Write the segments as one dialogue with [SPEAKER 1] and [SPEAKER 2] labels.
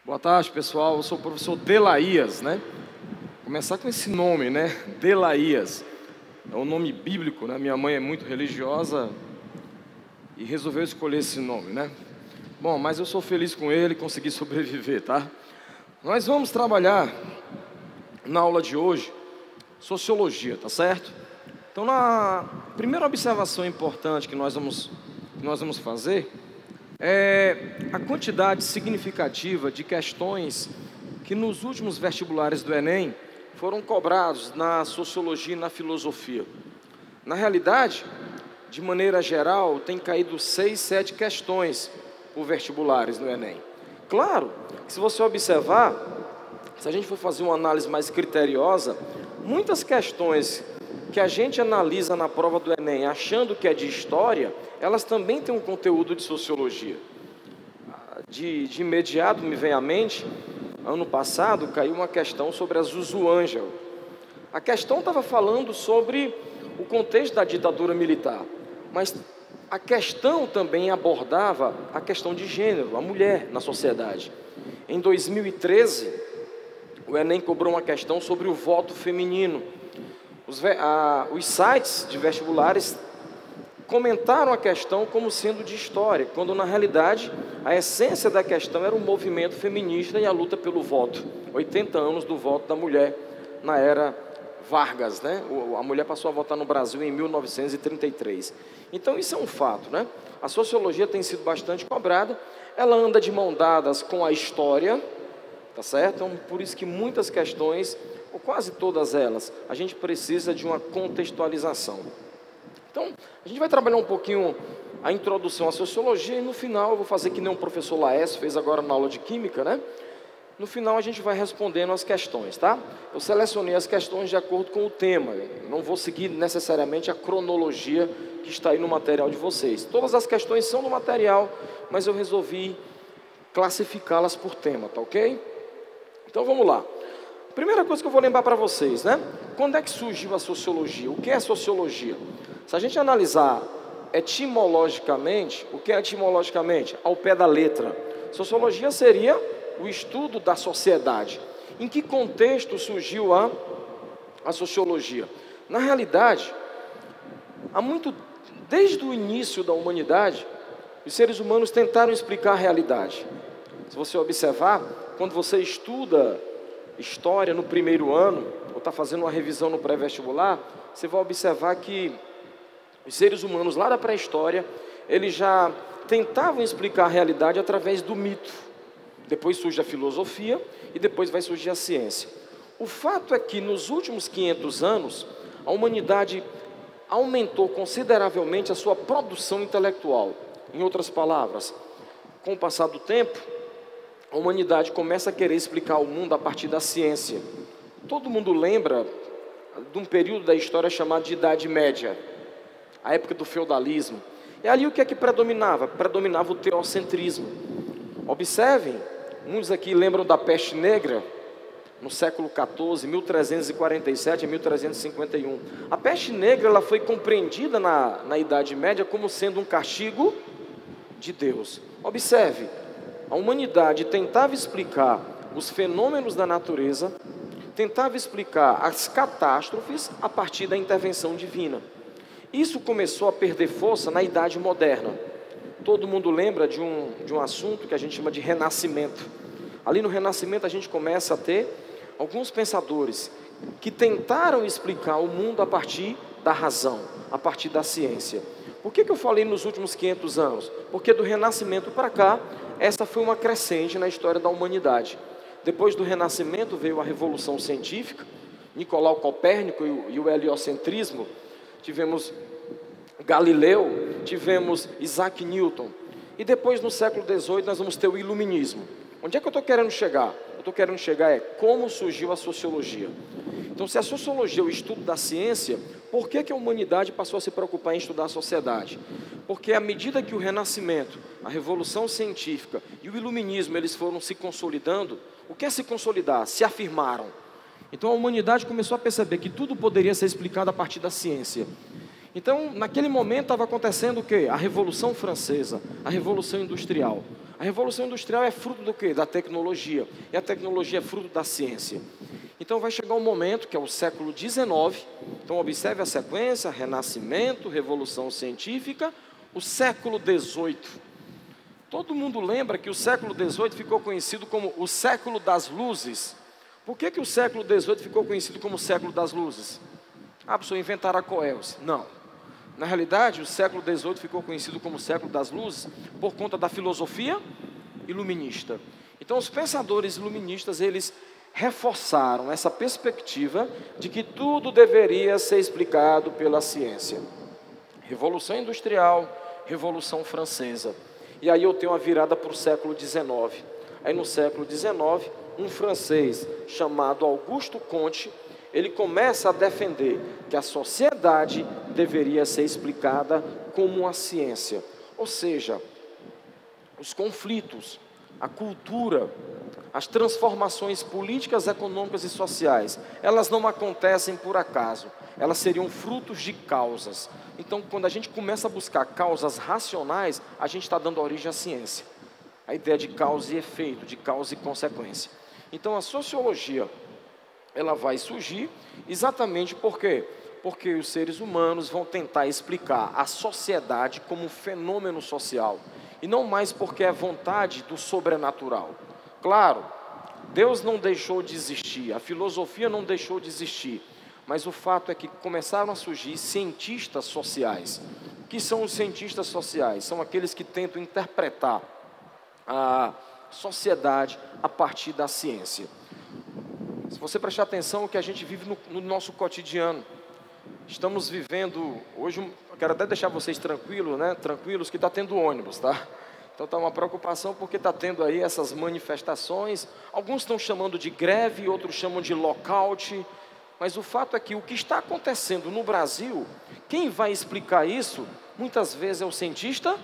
[SPEAKER 1] Boa tarde, pessoal. Eu sou o professor Delaías, né? Começar com esse nome, né? Delaías. É um nome bíblico, né? Minha mãe é muito religiosa e resolveu escolher esse nome, né? Bom, mas eu sou feliz com ele e consegui sobreviver, tá? Nós vamos trabalhar na aula de hoje sociologia, tá certo? Então, na primeira observação importante que nós vamos fazer é a quantidade significativa de questões que nos últimos vestibulares do Enem foram cobrados na sociologia e na filosofia. Na realidade, de maneira geral, tem caído 6, 7 questões por vestibulares no Enem. Claro, que se você observar, se a gente for fazer uma análise mais criteriosa, muitas questões que a gente analisa na prova do Enem achando que é de história, elas também têm um conteúdo de sociologia. De imediato me vem à mente, ano passado caiu uma questão sobre a Zuzu Ângelo. A questão estava falando sobre o contexto da ditadura militar, mas a questão também abordava a questão de gênero, a mulher na sociedade. Em 2013, o Enem cobrou uma questão sobre o voto feminino. Os sites de vestibulares comentaram a questão como sendo de história, quando na realidade a essência da questão era o movimento feminista e a luta pelo voto. 80 anos do voto da mulher na era Vargas, né? A mulher passou a votar no Brasil em 1933. Então isso é um fato, né? A sociologia tem sido bastante cobrada, ela anda de mão dadas com a história, tá certo? Então, por isso que muitas questões, ou quase todas elas, a gente precisa de uma contextualização. Então, a gente vai trabalhar um pouquinho a introdução à sociologia e no final eu vou fazer que nem o professor Laércio fez agora na aula de química, né? No final a gente vai respondendo as questões, tá? Eu selecionei as questões de acordo com o tema, não vou seguir necessariamente a cronologia que está aí no material de vocês. Todas as questões são no material, mas eu resolvi classificá-las por tema, tá ok? Então vamos lá. Primeira coisa que eu vou lembrar para vocês, né? Quando é que surgiu a sociologia? O que é sociologia? Se a gente analisar etimologicamente, o que é etimologicamente? Ao pé da letra. Sociologia seria o estudo da sociedade. Em que contexto surgiu a sociologia? Na realidade, desde o início da humanidade, os seres humanos tentaram explicar a realidade. Se você observar, quando você estuda história no primeiro ano, ou está fazendo uma revisão no pré-vestibular, você vai observar que os seres humanos lá da pré-história, eles já tentavam explicar a realidade através do mito. Depois surge a filosofia e depois vai surgir a ciência. O fato é que nos últimos 500 anos, a humanidade aumentou consideravelmente a sua produção intelectual. Em outras palavras, com o passar do tempo, a humanidade começa a querer explicar o mundo a partir da ciência. Todo mundo lembra de um período da história chamado de Idade Média, a época do feudalismo. E ali o que é que predominava? Predominava o teocentrismo. Observem, muitos aqui lembram da peste negra, no século XIV, 1347 a 1351. A peste negra ela foi compreendida na Idade Média como sendo um castigo de Deus. Observe, a humanidade tentava explicar os fenômenos da natureza, tentava explicar as catástrofes a partir da intervenção divina. Isso começou a perder força na Idade Moderna. Todo mundo lembra de um assunto que a gente chama de renascimento. Ali no renascimento a gente começa a ter alguns pensadores que tentaram explicar o mundo a partir da razão, a partir da ciência. Por que eu falei nos últimos 500 anos? Porque do renascimento para cá, essa foi uma crescente na história da humanidade. Depois do renascimento veio a revolução científica, Nicolau Copérnico e o heliocentrismo. Tivemos Galileu, tivemos Isaac Newton. E depois, no século XVIII, nós vamos ter o iluminismo. Onde é que eu estou querendo chegar? Eu estou querendo chegar como surgiu a sociologia. Então, se a sociologia é o estudo da ciência, por que a humanidade passou a se preocupar em estudar a sociedade? Porque à medida que o renascimento, a revolução científica e o iluminismo eles foram se consolidando, o que é se consolidar? Se afirmaram. Então a humanidade começou a perceber que tudo poderia ser explicado a partir da ciência. Então, naquele momento estava acontecendo o quê? A Revolução Francesa, a Revolução Industrial. A Revolução Industrial é fruto do quê? Da tecnologia. E a tecnologia é fruto da ciência. Então vai chegar um momento, que é o século XIX, então observe a sequência: Renascimento, Revolução Científica, o século XVIII. Todo mundo lembra que o século XVIII ficou conhecido como o século das luzes. Por que o século XVIII ficou conhecido como o século das luzes? Ah, a pessoa inventaram a Coelce. Não. Na realidade, o século XVIII ficou conhecido como o século das luzes por conta da filosofia iluminista. Então, os pensadores iluministas, eles reforçaram essa perspectiva de que tudo deveria ser explicado pela ciência. Revolução Industrial, Revolução Francesa. E aí eu tenho a virada para o século XIX. Aí no século XIX, um francês chamado Auguste Comte, ele começa a defender que a sociedade deveria ser explicada como a ciência. Ou seja, os conflitos, a cultura, as transformações políticas, econômicas e sociais, elas não acontecem por acaso, elas seriam frutos de causas. Então, quando a gente começa a buscar causas racionais, a gente está dando origem à ciência. A ideia de causa e efeito, de causa e consequência. Então, a sociologia, ela vai surgir exatamente por quê? Porque os seres humanos vão tentar explicar a sociedade como um fenômeno social, e não mais porque é vontade do sobrenatural. Claro, Deus não deixou de existir, a filosofia não deixou de existir, mas o fato é que começaram a surgir cientistas sociais. O que são os cientistas sociais? São aqueles que tentam interpretar a sociedade a partir da ciência. Se você prestar atenção, o que a gente vive no nosso cotidiano, estamos vivendo, hoje, eu quero até deixar vocês tranquilos, né? Tranquilos que está tendo ônibus, tá? Então está uma preocupação porque está tendo aí essas manifestações, alguns estão chamando de greve, outros chamam de lockout, mas o fato é que o que está acontecendo no Brasil, quem vai explicar isso, muitas vezes é o cientista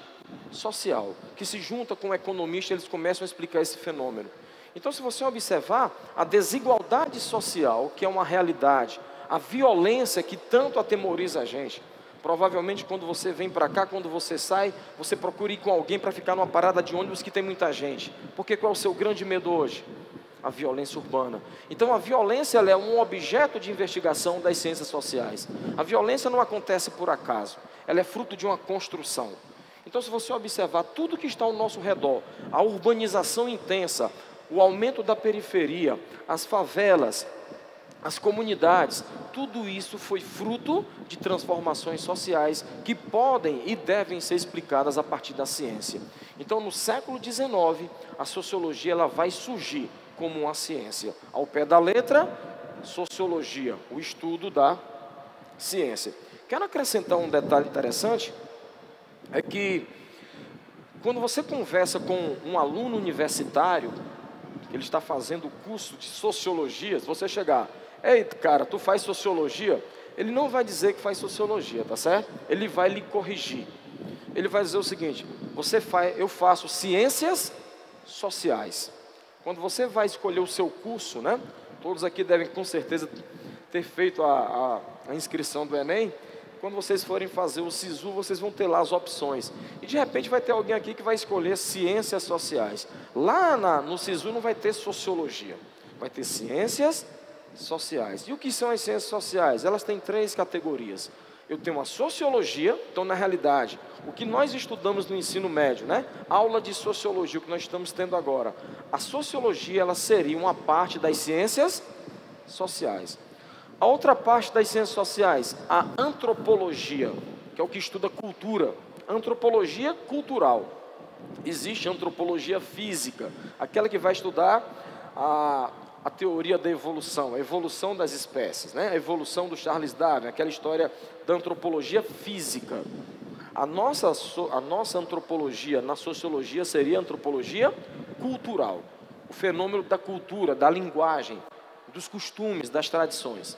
[SPEAKER 1] social, que se junta com o economista, eles começam a explicar esse fenômeno. Então, se você observar, a desigualdade social, que é uma realidade, a violência que tanto atemoriza a gente, provavelmente quando você vem para cá, quando você sai, você procura ir com alguém para ficar numa parada de ônibus que tem muita gente. Porque qual é o seu grande medo hoje? A violência urbana. Então a violência, ela é um objeto de investigação das ciências sociais. A violência não acontece por acaso, ela é fruto de uma construção. Então, se você observar tudo que está ao nosso redor, a urbanização intensa, o aumento da periferia, as favelas, as comunidades, tudo isso foi fruto de transformações sociais que podem e devem ser explicadas a partir da ciência. Então, no século XIX, a sociologia, ela vai surgir como uma ciência. Ao pé da letra, sociologia, o estudo da ciência. Quero acrescentar um detalhe interessante, é que quando você conversa com um aluno universitário, ele está fazendo o curso de sociologia, se você chegar, ei, cara, tu faz sociologia? Ele não vai dizer que faz sociologia, tá certo? Ele vai lhe corrigir. Ele vai dizer o seguinte: eu faço ciências sociais. Quando você vai escolher o seu curso, né? Todos aqui devem com certeza ter feito a inscrição do Enem. Quando vocês forem fazer o SISU, vocês vão ter lá as opções. E de repente vai ter alguém aqui que vai escolher ciências sociais. Lá no SISU não vai ter sociologia, vai ter ciências sociais. E o que são as ciências sociais? Elas têm 3 categorias. Eu tenho a sociologia, então na realidade, o que nós estudamos no ensino médio, né? Aula de sociologia, o que nós estamos tendo agora. A sociologia, ela seria uma parte das ciências sociais. A outra parte das ciências sociais, a antropologia, que é o que estuda cultura, antropologia cultural. Existe a antropologia física, aquela que vai estudar a teoria da evolução, a evolução das espécies, né? A evolução do Charles Darwin, aquela história da antropologia física. A nossa antropologia na sociologia seria a antropologia cultural, o fenômeno da cultura, da linguagem, dos costumes, das tradições.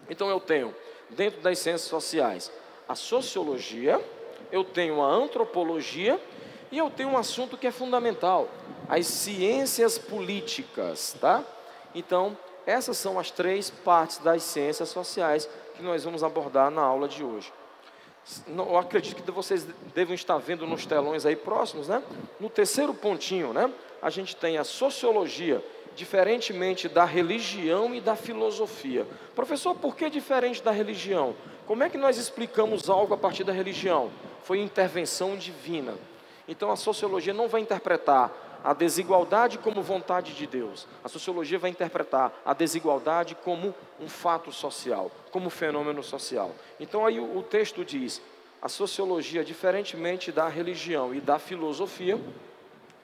[SPEAKER 1] Então eu tenho, dentro das ciências sociais, a sociologia, eu tenho a antropologia e eu tenho um assunto que é fundamental, as ciências políticas, tá? Então, essas são as 3 partes das ciências sociais que nós vamos abordar na aula de hoje. Eu acredito que vocês devem estar vendo nos telões aí próximos, né? No terceiro pontinho, né? A gente tem a sociologia, diferentemente da religião e da filosofia. Professor, por que diferente da religião? Como é que nós explicamos algo a partir da religião? Foi intervenção divina. Então a sociologia não vai interpretar a desigualdade como vontade de Deus. A sociologia vai interpretar a desigualdade como um fato social, como fenômeno social. Então aí o texto diz: a sociologia, diferentemente da religião e da filosofia,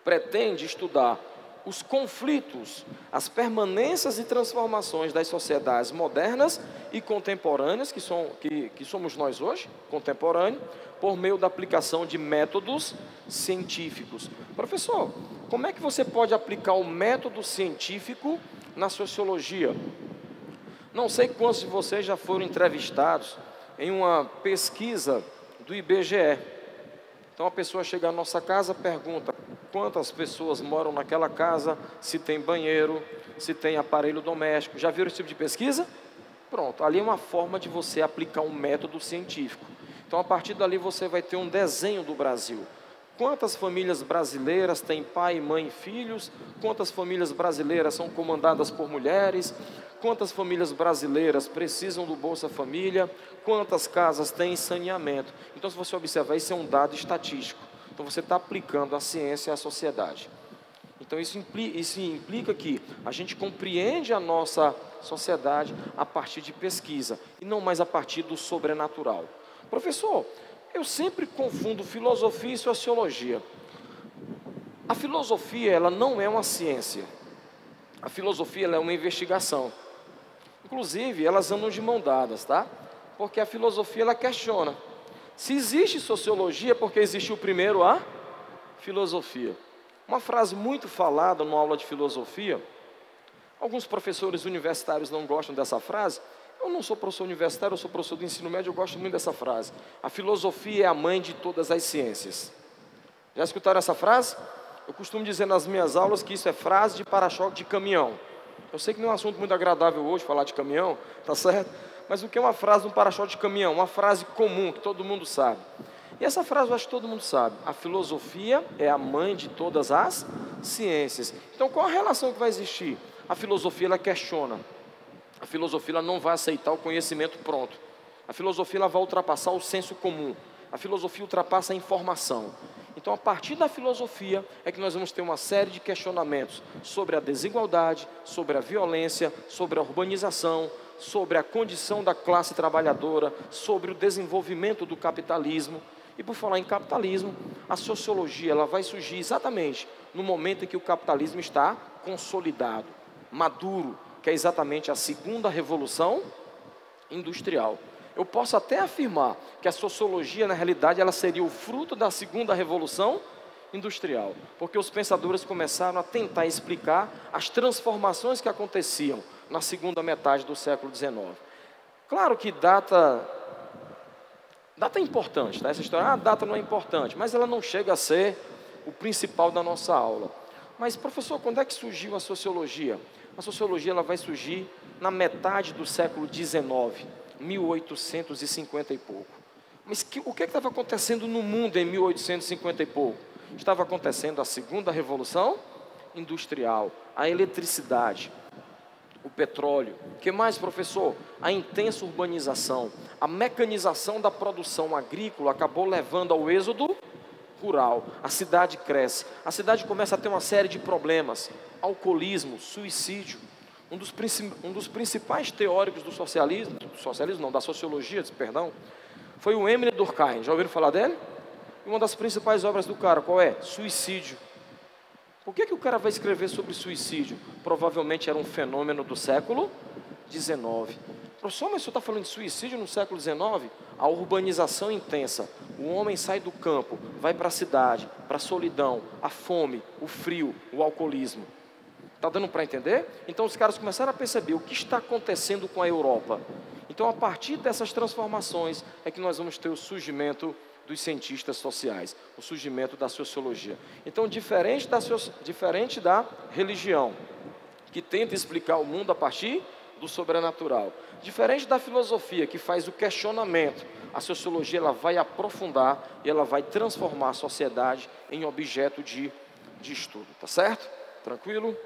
[SPEAKER 1] pretende estudar os conflitos, as permanências e transformações das sociedades modernas e contemporâneas, que somos nós hoje, contemporâneos, por meio da aplicação de métodos científicos. Professor, como é que você pode aplicar o método científico na sociologia? Não sei quantos de vocês já foram entrevistados em uma pesquisa do IBGE. Então a pessoa chega à nossa casa, pergunta quantas pessoas moram naquela casa, se tem banheiro, se tem aparelho doméstico. Já viram esse tipo de pesquisa? Pronto, ali é uma forma de você aplicar um método científico. Então a partir dali você vai ter um desenho do Brasil. Quantas famílias brasileiras têm pai, mãe e filhos? Quantas famílias brasileiras são comandadas por mulheres? Quantas famílias brasileiras precisam do Bolsa Família? Quantas casas têm saneamento? Então, se você observar, isso é um dado estatístico. Então, você está aplicando a ciência à sociedade. Então, isso implica que a gente compreende a nossa sociedade a partir de pesquisa, e não mais a partir do sobrenatural. Professor, eu sempre confundo filosofia e sociologia. A filosofia, ela não é uma ciência. A filosofia, ela é uma investigação. Inclusive, elas andam de mão dadas, tá? Porque a filosofia, ela questiona. Se existe sociologia, porque existiu primeiro a filosofia. Uma frase muito falada numa aula de filosofia, alguns professores universitários não gostam dessa frase. Eu não sou professor universitário, eu sou professor do ensino médio, eu gosto muito dessa frase. A filosofia é a mãe de todas as ciências. Já escutaram essa frase? Eu costumo dizer nas minhas aulas que isso é frase de para-choque de caminhão. Eu sei que não é um assunto muito agradável hoje falar de caminhão, tá certo? Mas o que é uma frase de um para-choque de caminhão? Uma frase comum, que todo mundo sabe. E essa frase eu acho que todo mundo sabe. A filosofia é a mãe de todas as ciências. Então qual a relação que vai existir? A filosofia, ela questiona. A filosofia, ela não vai aceitar o conhecimento pronto. A filosofia, ela vai ultrapassar o senso comum. A filosofia ultrapassa a informação. Então, a partir da filosofia, é que nós vamos ter uma série de questionamentos sobre a desigualdade, sobre a violência, sobre a urbanização, sobre a condição da classe trabalhadora, sobre o desenvolvimento do capitalismo. E por falar em capitalismo, a sociologia, ela vai surgir exatamente no momento em que o capitalismo está consolidado, maduro, que é exatamente a segunda revolução industrial. Eu posso até afirmar que a sociologia, na realidade, ela seria o fruto da segunda revolução industrial, porque os pensadores começaram a tentar explicar as transformações que aconteciam na segunda metade do século XIX. Claro que data é importante, tá? Essa história, a data não é importante, mas ela não chega a ser o principal da nossa aula. Mas, professor, quando é que surgiu a sociologia? A sociologia, ela vai surgir na metade do século XIX, 1850 e pouco. Mas o que estava acontecendo no mundo em 1850 e pouco? Estava acontecendo a segunda revolução industrial, a eletricidade, o petróleo. O que mais, professor? A intensa urbanização, a mecanização da produção agrícola acabou levando ao êxodo rural. A cidade cresce, a cidade começa a ter uma série de problemas, alcoolismo, suicídio. Um dos principais teóricos do socialismo, da sociologia, perdão, foi o Emile Durkheim. Já ouviram falar dele? E uma das principais obras do cara, qual é? Suicídio. Por que o cara vai escrever sobre suicídio? Provavelmente era um fenômeno do século XIX. Professor, mas o senhor está falando de suicídio no século XIX? A urbanização intensa. O homem sai do campo, vai para a cidade, para a solidão, a fome, o frio, o alcoolismo. Está dando para entender? Então os caras começaram a perceber o que está acontecendo com a Europa. Então a partir dessas transformações é que nós vamos ter o surgimento dos cientistas sociais, o surgimento da sociologia. Então diferente da religião, que tenta explicar o mundo a partir do sobrenatural. Diferente da filosofia, que faz o questionamento, a sociologia ela vai aprofundar e ela vai transformar a sociedade em objeto de estudo, tá certo? Tranquilo?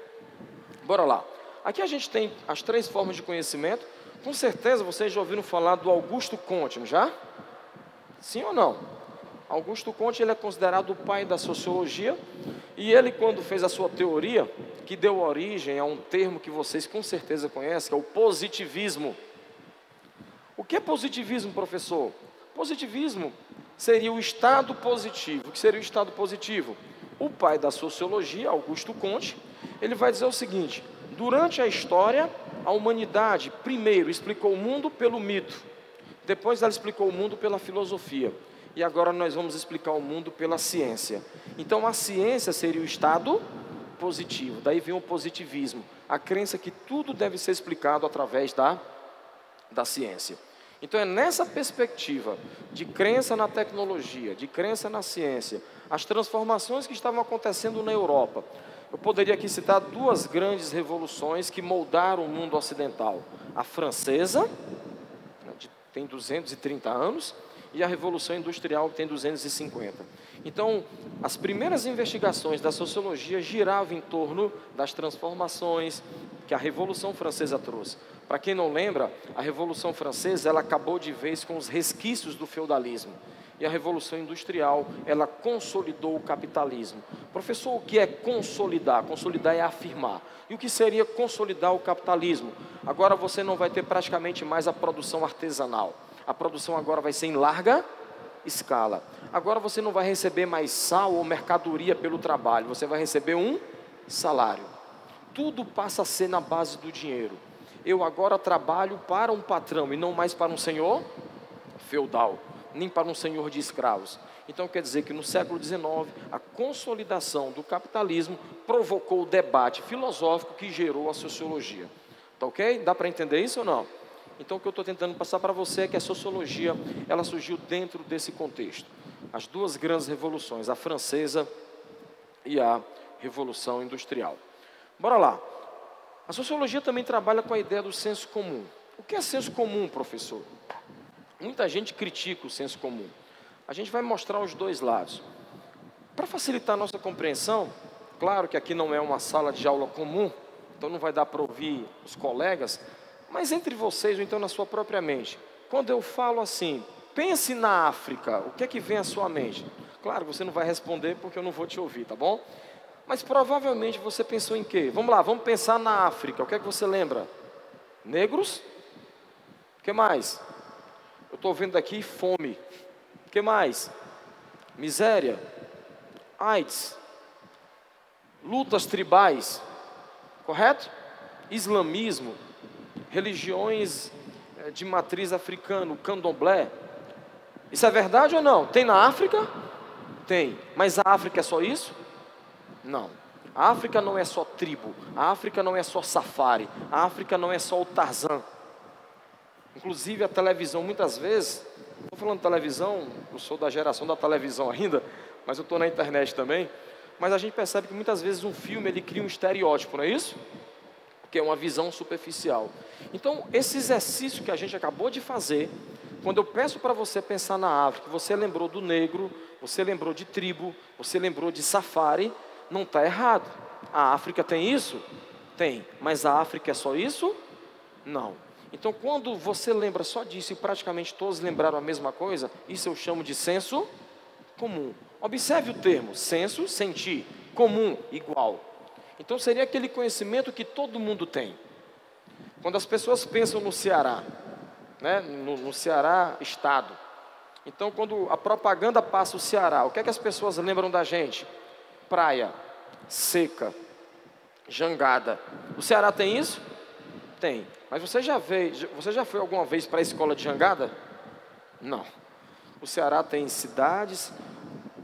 [SPEAKER 1] Bora lá. Aqui a gente tem as 3 formas de conhecimento. Com certeza vocês já ouviram falar do Augusto Comte, não já? Sim ou não? Augusto Comte ele é considerado o pai da sociologia. E ele, quando fez a sua teoria, que deu origem a um termo que vocês com certeza conhecem, que é o positivismo. O que é positivismo, professor? Positivismo seria o estado positivo. O que seria o estado positivo? O pai da sociologia, Augusto Comte, ele vai dizer o seguinte: durante a história, a humanidade primeiro explicou o mundo pelo mito, depois ela explicou o mundo pela filosofia, e agora nós vamos explicar o mundo pela ciência. Então a ciência seria o estado positivo, daí vem o positivismo, a crença que tudo deve ser explicado através da ciência. Então é nessa perspectiva de crença na tecnologia, de crença na ciência, as transformações que estavam acontecendo na Europa. Eu poderia aqui citar 2 grandes revoluções que moldaram o mundo ocidental. A francesa, que tem 230 anos, e a Revolução Industrial, que tem 250. Então, as primeiras investigações da sociologia giravam em torno das transformações que a Revolução Francesa trouxe. Para quem não lembra, a Revolução Francesa ela acabou de vez com os resquícios do feudalismo. E a Revolução Industrial, ela consolidou o capitalismo. Professor, o que é consolidar? Consolidar é afirmar. E o que seria consolidar o capitalismo? Agora você não vai ter praticamente mais a produção artesanal. A produção agora vai ser em larga escala. Agora você não vai receber mais sal ou mercadoria pelo trabalho. Você vai receber um salário. Tudo passa a ser na base do dinheiro. Eu agora trabalho para um patrão e não mais para um senhor feudal, nem para um senhor de escravos. Então quer dizer que no século XIX, a consolidação do capitalismo provocou o debate filosófico que gerou a sociologia. Tá ok? Dá para entender isso ou não? Então o que eu estou tentando passar para você é que a sociologia, ela surgiu dentro desse contexto. As 2 grandes revoluções, a francesa e a Revolução Industrial. Bora lá. A sociologia também trabalha com a ideia do senso comum. O que é senso comum, professor? Muita gente critica o senso comum. A gente vai mostrar os 2 lados. Para facilitar a nossa compreensão, claro que aqui não é uma sala de aula comum, então não vai dar para ouvir os colegas, mas entre vocês, ou então na sua própria mente, quando eu falo assim, pense na África, o que é que vem à sua mente? Claro, você não vai responder porque eu não vou te ouvir, tá bom? Mas provavelmente você pensou em quê? Vamos lá, vamos pensar na África, o que é que você lembra? Negros? O que mais? Eu estou vendo aqui fome. O que mais? Miséria, AIDS, lutas tribais, correto? Islamismo, religiões de matriz africana, o candomblé. Isso é verdade ou não? Tem na África? Tem. Mas a África é só isso? Não. A África não é só tribo. A África não é só safari. A África não é só o Tarzan. Inclusive a televisão, muitas vezes, estou falando de televisão, eu sou da geração da televisão ainda, mas eu estou na internet também, mas a gente percebe que muitas vezes um filme ele cria um estereótipo, não é isso? Que é uma visão superficial. Então, esse exercício que a gente acabou de fazer, quando eu peço para você pensar na África, você lembrou do negro, você lembrou de tribo, você lembrou de safari, não está errado. A África tem isso? Tem. Mas a África é só isso? Não. Então, quando você lembra só disso e praticamente todos lembraram a mesma coisa, isso eu chamo de senso comum. Observe o termo, senso, sentir, comum, igual. Então, seria aquele conhecimento que todo mundo tem. Quando as pessoas pensam no Ceará, né, no Ceará, estado. Então, quando a propaganda passa o Ceará, o que é que as pessoas lembram da gente? Praia, seca, jangada. O Ceará tem isso? Tem. Mas você já foi alguma vez para a escola de jangada? Não. O Ceará tem cidades,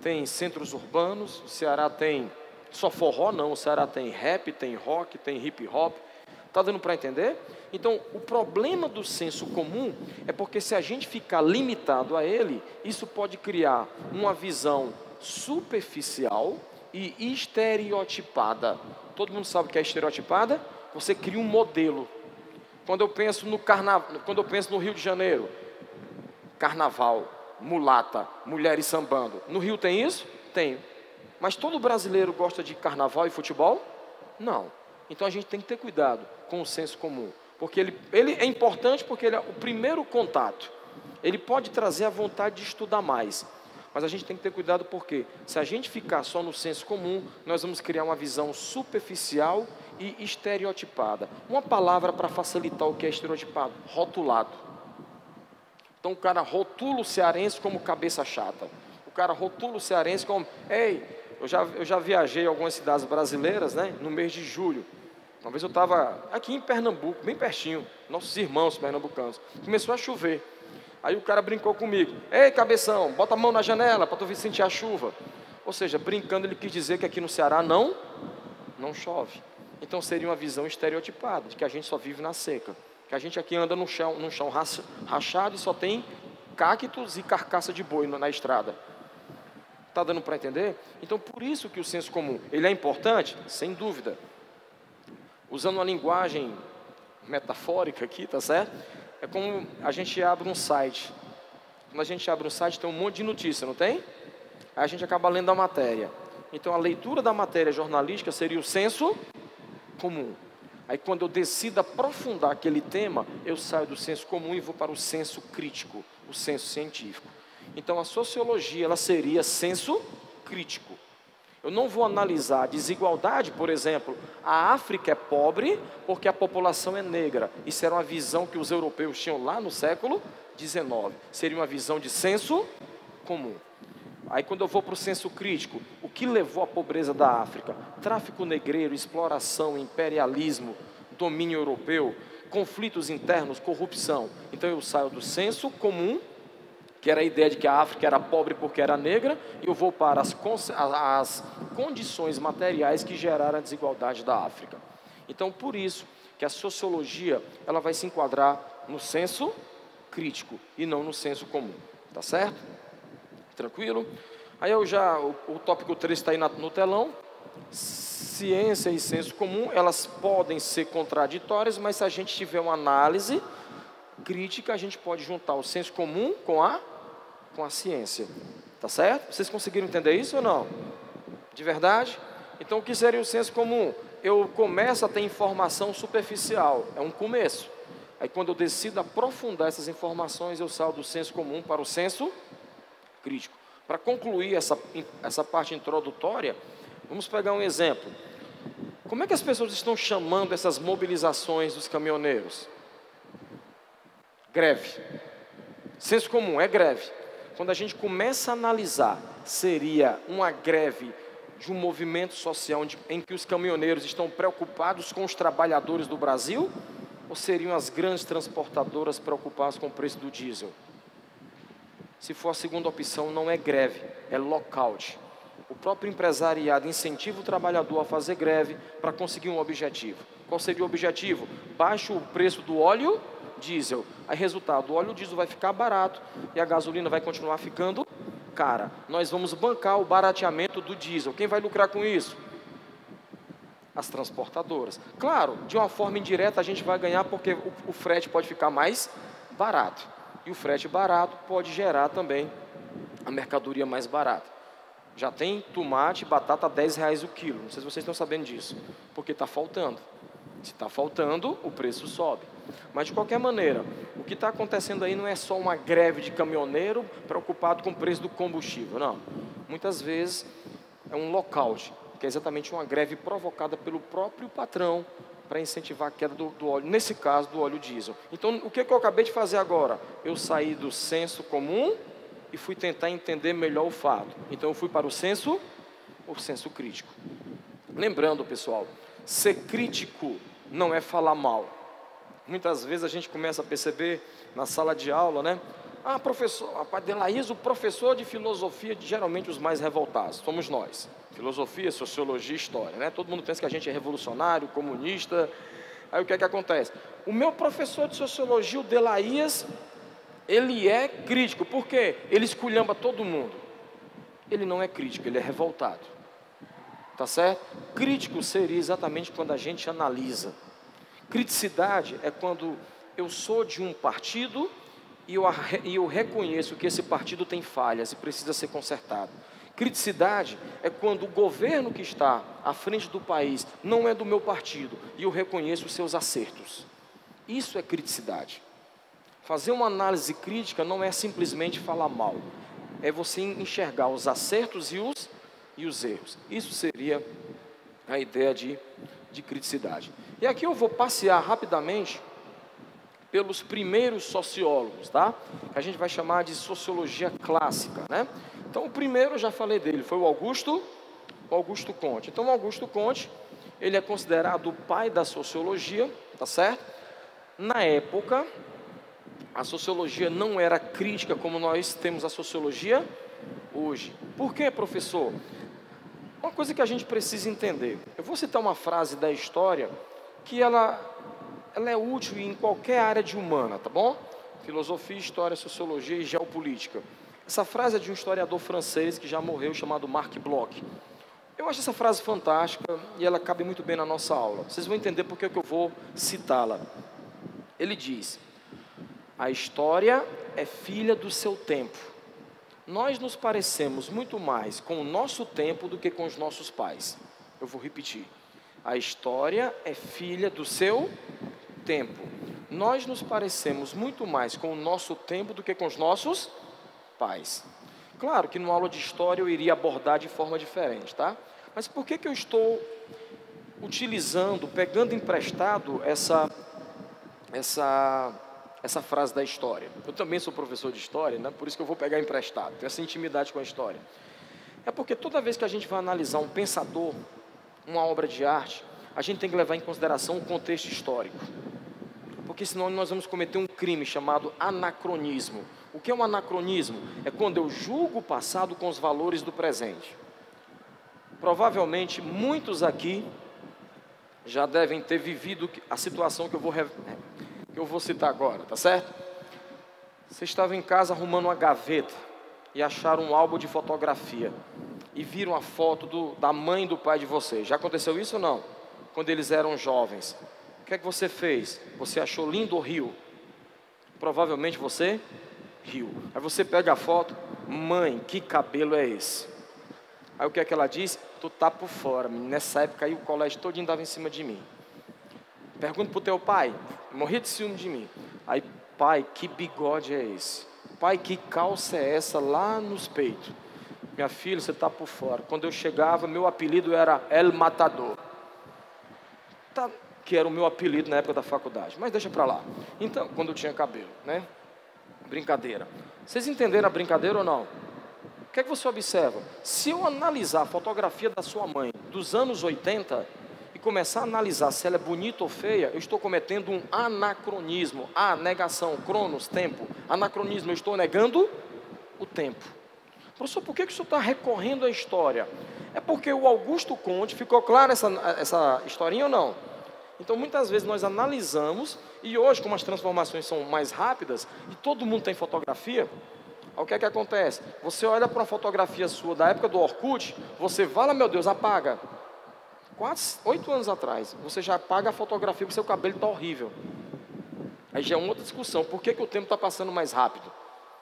[SPEAKER 1] tem centros urbanos, o Ceará tem só forró, não. O Ceará tem rap, tem rock, tem hip hop. Está dando para entender? Então, o problema do senso comum é porque se a gente ficar limitado a ele, isso pode criar uma visão superficial e estereotipada. Todo mundo sabe o que é estereotipada? Você cria um modelo. Quando eu penso no quando eu penso no Rio de Janeiro, carnaval, mulata, mulheres sambando. No Rio tem isso? Tem. Mas todo brasileiro gosta de carnaval e futebol? Não. Então a gente tem que ter cuidado com o senso comum. Porque ele é importante porque ele é o primeiro contato. Ele pode trazer a vontade de estudar mais. Mas a gente tem que ter cuidado porque se a gente ficar só no senso comum, nós vamos criar uma visão superficial e estereotipada. Uma palavra para facilitar o que é estereotipado: rotulado. Então o cara rotula o cearense como cabeça chata. O cara rotula o cearense como... Ei, eu já viajei a algumas cidades brasileiras, né, no mês de julho. Uma vez eu estava aqui em Pernambuco, bem pertinho, nossos irmãos pernambucanos. Começou a chover. Aí o cara brincou comigo: ei, cabeção, bota a mão na janela para tu vir sentir a chuva. Ou seja, brincando, ele quis dizer que aqui no Ceará não chove. Então seria uma visão estereotipada, de que a gente só vive na seca. Que a gente aqui anda num chão rachado e só tem cactos e carcaça de boi na estrada. Está dando para entender? Então por isso que o senso comum, ele é importante? Sem dúvida. Usando uma linguagem metafórica aqui, tá certo? É como a gente abre um site. Quando a gente abre um site, tem um monte de notícia, não tem? Aí a gente acaba lendo a matéria. Então a leitura da matéria jornalística seria o senso comum. Aí quando eu decido aprofundar aquele tema, eu saio do senso comum e vou para o senso crítico, o senso científico. Então a sociologia, ela seria senso crítico. Eu não vou analisar a desigualdade, por exemplo, a África é pobre porque a população é negra. Isso era uma visão que os europeus tinham lá no século XIX. Seria uma visão de senso comum. Aí quando eu vou para o senso crítico, o que levou à pobreza da África? Tráfico negreiro, exploração, imperialismo, domínio europeu, conflitos internos, corrupção. Então eu saio do senso comum, que era a ideia de que a África era pobre porque era negra, e eu vou para as condições materiais que geraram a desigualdade da África. Então, por isso que a sociologia, ela vai se enquadrar no senso crítico e não no senso comum, tá certo? Tranquilo? Aí o tópico 3 está aí no telão. Ciência e senso comum, elas podem ser contraditórias, mas se a gente tiver uma análise crítica, a gente pode juntar o senso comum com a ciência, tá certo? Vocês conseguiram entender isso ou não? De verdade? Então o que seria o senso comum? Eu começo a ter informação superficial, é um começo. Aí quando eu decido aprofundar essas informações, eu saio do senso comum para o senso crítico. Para concluir essa parte introdutória, vamos pegar um exemplo. Como é que as pessoas estão chamando essas mobilizações dos caminhoneiros? Greve. Senso comum é greve. Quando a gente começa a analisar, seria uma greve de um movimento social em que os caminhoneiros estão preocupados com os trabalhadores do Brasil? Ou seriam as grandes transportadoras preocupadas com o preço do diesel? Se for a segunda opção, não é greve, é lockout. O próprio empresariado incentiva o trabalhador a fazer greve para conseguir um objetivo. Qual seria o objetivo? Baixa o preço do óleo diesel. Aí resultado, o óleo diesel vai ficar barato e a gasolina vai continuar ficando cara. Nós vamos bancar o barateamento do diesel. Quem vai lucrar com isso? As transportadoras. Claro, de uma forma indireta a gente vai ganhar porque o frete pode ficar mais barato. E o frete barato pode gerar também a mercadoria mais barata. Já tem tomate e batata a R$10 o quilo. Não sei se vocês estão sabendo disso. Porque está faltando. Se está faltando, o preço sobe. Mas de qualquer maneira, o que está acontecendo aí não é só uma greve de caminhoneiro preocupado com o preço do combustível. Não. Muitas vezes é um lockout, que é exatamente uma greve provocada pelo próprio patrão para incentivar a queda do óleo, nesse caso do óleo diesel. Então, o que eu acabei de fazer agora? Eu saí do senso comum e fui tentar entender melhor o fato. Então eu fui para o senso crítico. Lembrando, pessoal, ser crítico não é falar mal. Muitas vezes a gente começa a perceber na sala de aula, né? Ah, professor, rapaz, Delaís, o professor de filosofia, geralmente os mais revoltados, somos nós. Filosofia, sociologia, história, né? Todo mundo pensa que a gente é revolucionário, comunista. Aí o que é que acontece? O meu professor de sociologia, o Delaís, ele é crítico. Por quê? Ele esculhamba todo mundo. Ele não é crítico, ele é revoltado. Tá certo? Crítico seria exatamente quando a gente analisa. Criticidade é quando eu sou de um partido e eu reconheço que esse partido tem falhas e precisa ser consertado. Criticidade é quando o governo que está à frente do país não é do meu partido e eu reconheço os seus acertos. Isso é criticidade. Fazer uma análise crítica não é simplesmente falar mal, é você enxergar os acertos e os erros. Isso seria a ideia de criticidade. E aqui eu vou passear rapidamente pelos primeiros sociólogos, tá? Que a gente vai chamar de sociologia clássica, né? Então o primeiro, eu já falei dele, foi o Augusto Comte. Então o Augusto Comte, ele é considerado o pai da sociologia, tá certo? Na época, a sociologia não era crítica como nós temos a sociologia hoje. Por quê, professor? Uma coisa que a gente precisa entender. Eu vou citar uma frase da história que ela é útil em qualquer área de humana, tá bom? Filosofia, história, sociologia e geopolítica. Essa frase é de um historiador francês que já morreu, chamado Marc Bloch. Eu acho essa frase fantástica e ela cabe muito bem na nossa aula. Vocês vão entender por que eu vou citá-la. Ele diz: a história é filha do seu tempo. Nós nos parecemos muito mais com o nosso tempo do que com os nossos pais. Eu vou repetir. A história é filha do seu tempo. Nós nos parecemos muito mais com o nosso tempo do que com os nossos pais. Claro que numa aula de história eu iria abordar de forma diferente, tá? Mas por que eu estou utilizando, pegando emprestado essa frase da história? Eu também sou professor de história, né? Por isso que eu vou pegar emprestado, tenho essa intimidade com a história. É porque toda vez que a gente vai analisar um pensador, uma obra de arte, a gente tem que levar em consideração o contexto histórico. Porque senão nós vamos cometer um crime chamado anacronismo. O que é um anacronismo? É quando eu julgo o passado com os valores do presente. Provavelmente muitos aqui já devem ter vivido a situação que eu vou citar agora, tá certo? Você estava em casa arrumando uma gaveta e acharam um álbum de fotografia e viram a foto da mãe e do pai de vocês. Já aconteceu isso ou não? Quando eles eram jovens. O que é que você fez? Você achou lindo ou riu? Provavelmente você riu. Aí você pega a foto: mãe, que cabelo é esse? Aí o que é que ela diz? Tu tá por fora, menino. Nessa época aí o colégio todinho dava em cima de mim. Pergunta pro teu pai, morria de ciúme de mim. Aí, pai, que bigode é esse? Pai, que calça é essa lá nos peitos? Minha filha, você tá por fora. Quando eu chegava, meu apelido era El Matador. Tá, que era o meu apelido na época da faculdade. Mas deixa pra lá. Então, quando eu tinha cabelo, né? Brincadeira. Vocês entenderam a brincadeira ou não? O que é que você observa? Se eu analisar a fotografia da sua mãe dos anos 80 e começar a analisar se ela é bonita ou feia, eu estou cometendo um anacronismo. Negação, cronos, tempo. Anacronismo, eu estou negando o tempo. Professor, por que o senhor está recorrendo à história? É porque o Augusto Comte, ficou claro essa historinha ou não? Então muitas vezes nós analisamos, e hoje como as transformações são mais rápidas, e todo mundo tem fotografia, o que é que acontece? Você olha para uma fotografia sua da época do Orkut, você fala, meu Deus, apaga. 8 anos atrás, você já apaga a fotografia porque seu cabelo está horrível. Aí já é uma outra discussão, por que o tempo está passando mais rápido?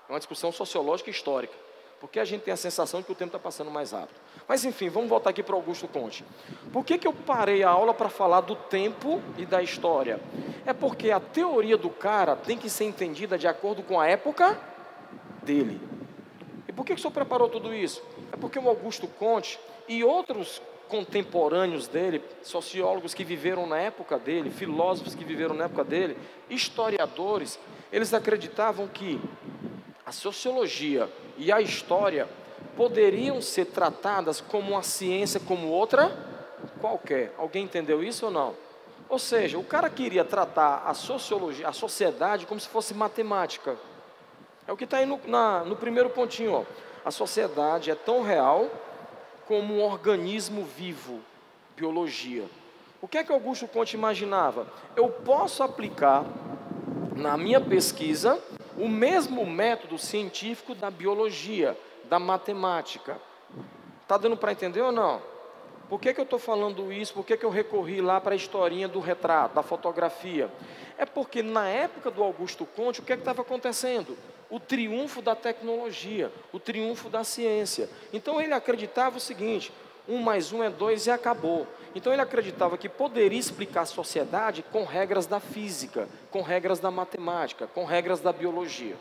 [SPEAKER 1] É uma discussão sociológica e histórica. Porque a gente tem a sensação de que o tempo está passando mais rápido. Mas enfim, vamos voltar aqui para Augusto Comte. Por que eu parei a aula para falar do tempo e da história? É porque a teoria do cara tem que ser entendida de acordo com a época dele. E por que o senhor preparou tudo isso? É porque o Augusto Comte e outros contemporâneos dele, sociólogos que viveram na época dele, filósofos que viveram na época dele, historiadores, eles acreditavam que a sociologia e a história poderiam ser tratadas como uma ciência como outra qualquer. Alguém entendeu isso ou não? Ou seja, o cara queria tratar a sociologia, a sociedade, como se fosse matemática. É o que está aí no primeiro pontinho, ó. A sociedade é tão real como um organismo vivo, biologia. O que é que Augusto Comte imaginava? Eu posso aplicar na minha pesquisa o mesmo método científico da biologia, da matemática. Está dando para entender ou não? Por que eu estou falando isso? Por que eu recorri lá para a historinha do retrato, da fotografia? É porque na época do Augusto Conte, o que estava acontecendo? O triunfo da tecnologia, o triunfo da ciência. Então ele acreditava o seguinte: 1 mais 1 é 2 e acabou. Então ele acreditava que poderia explicar a sociedade com regras da física, com regras da matemática, com regras da biologia.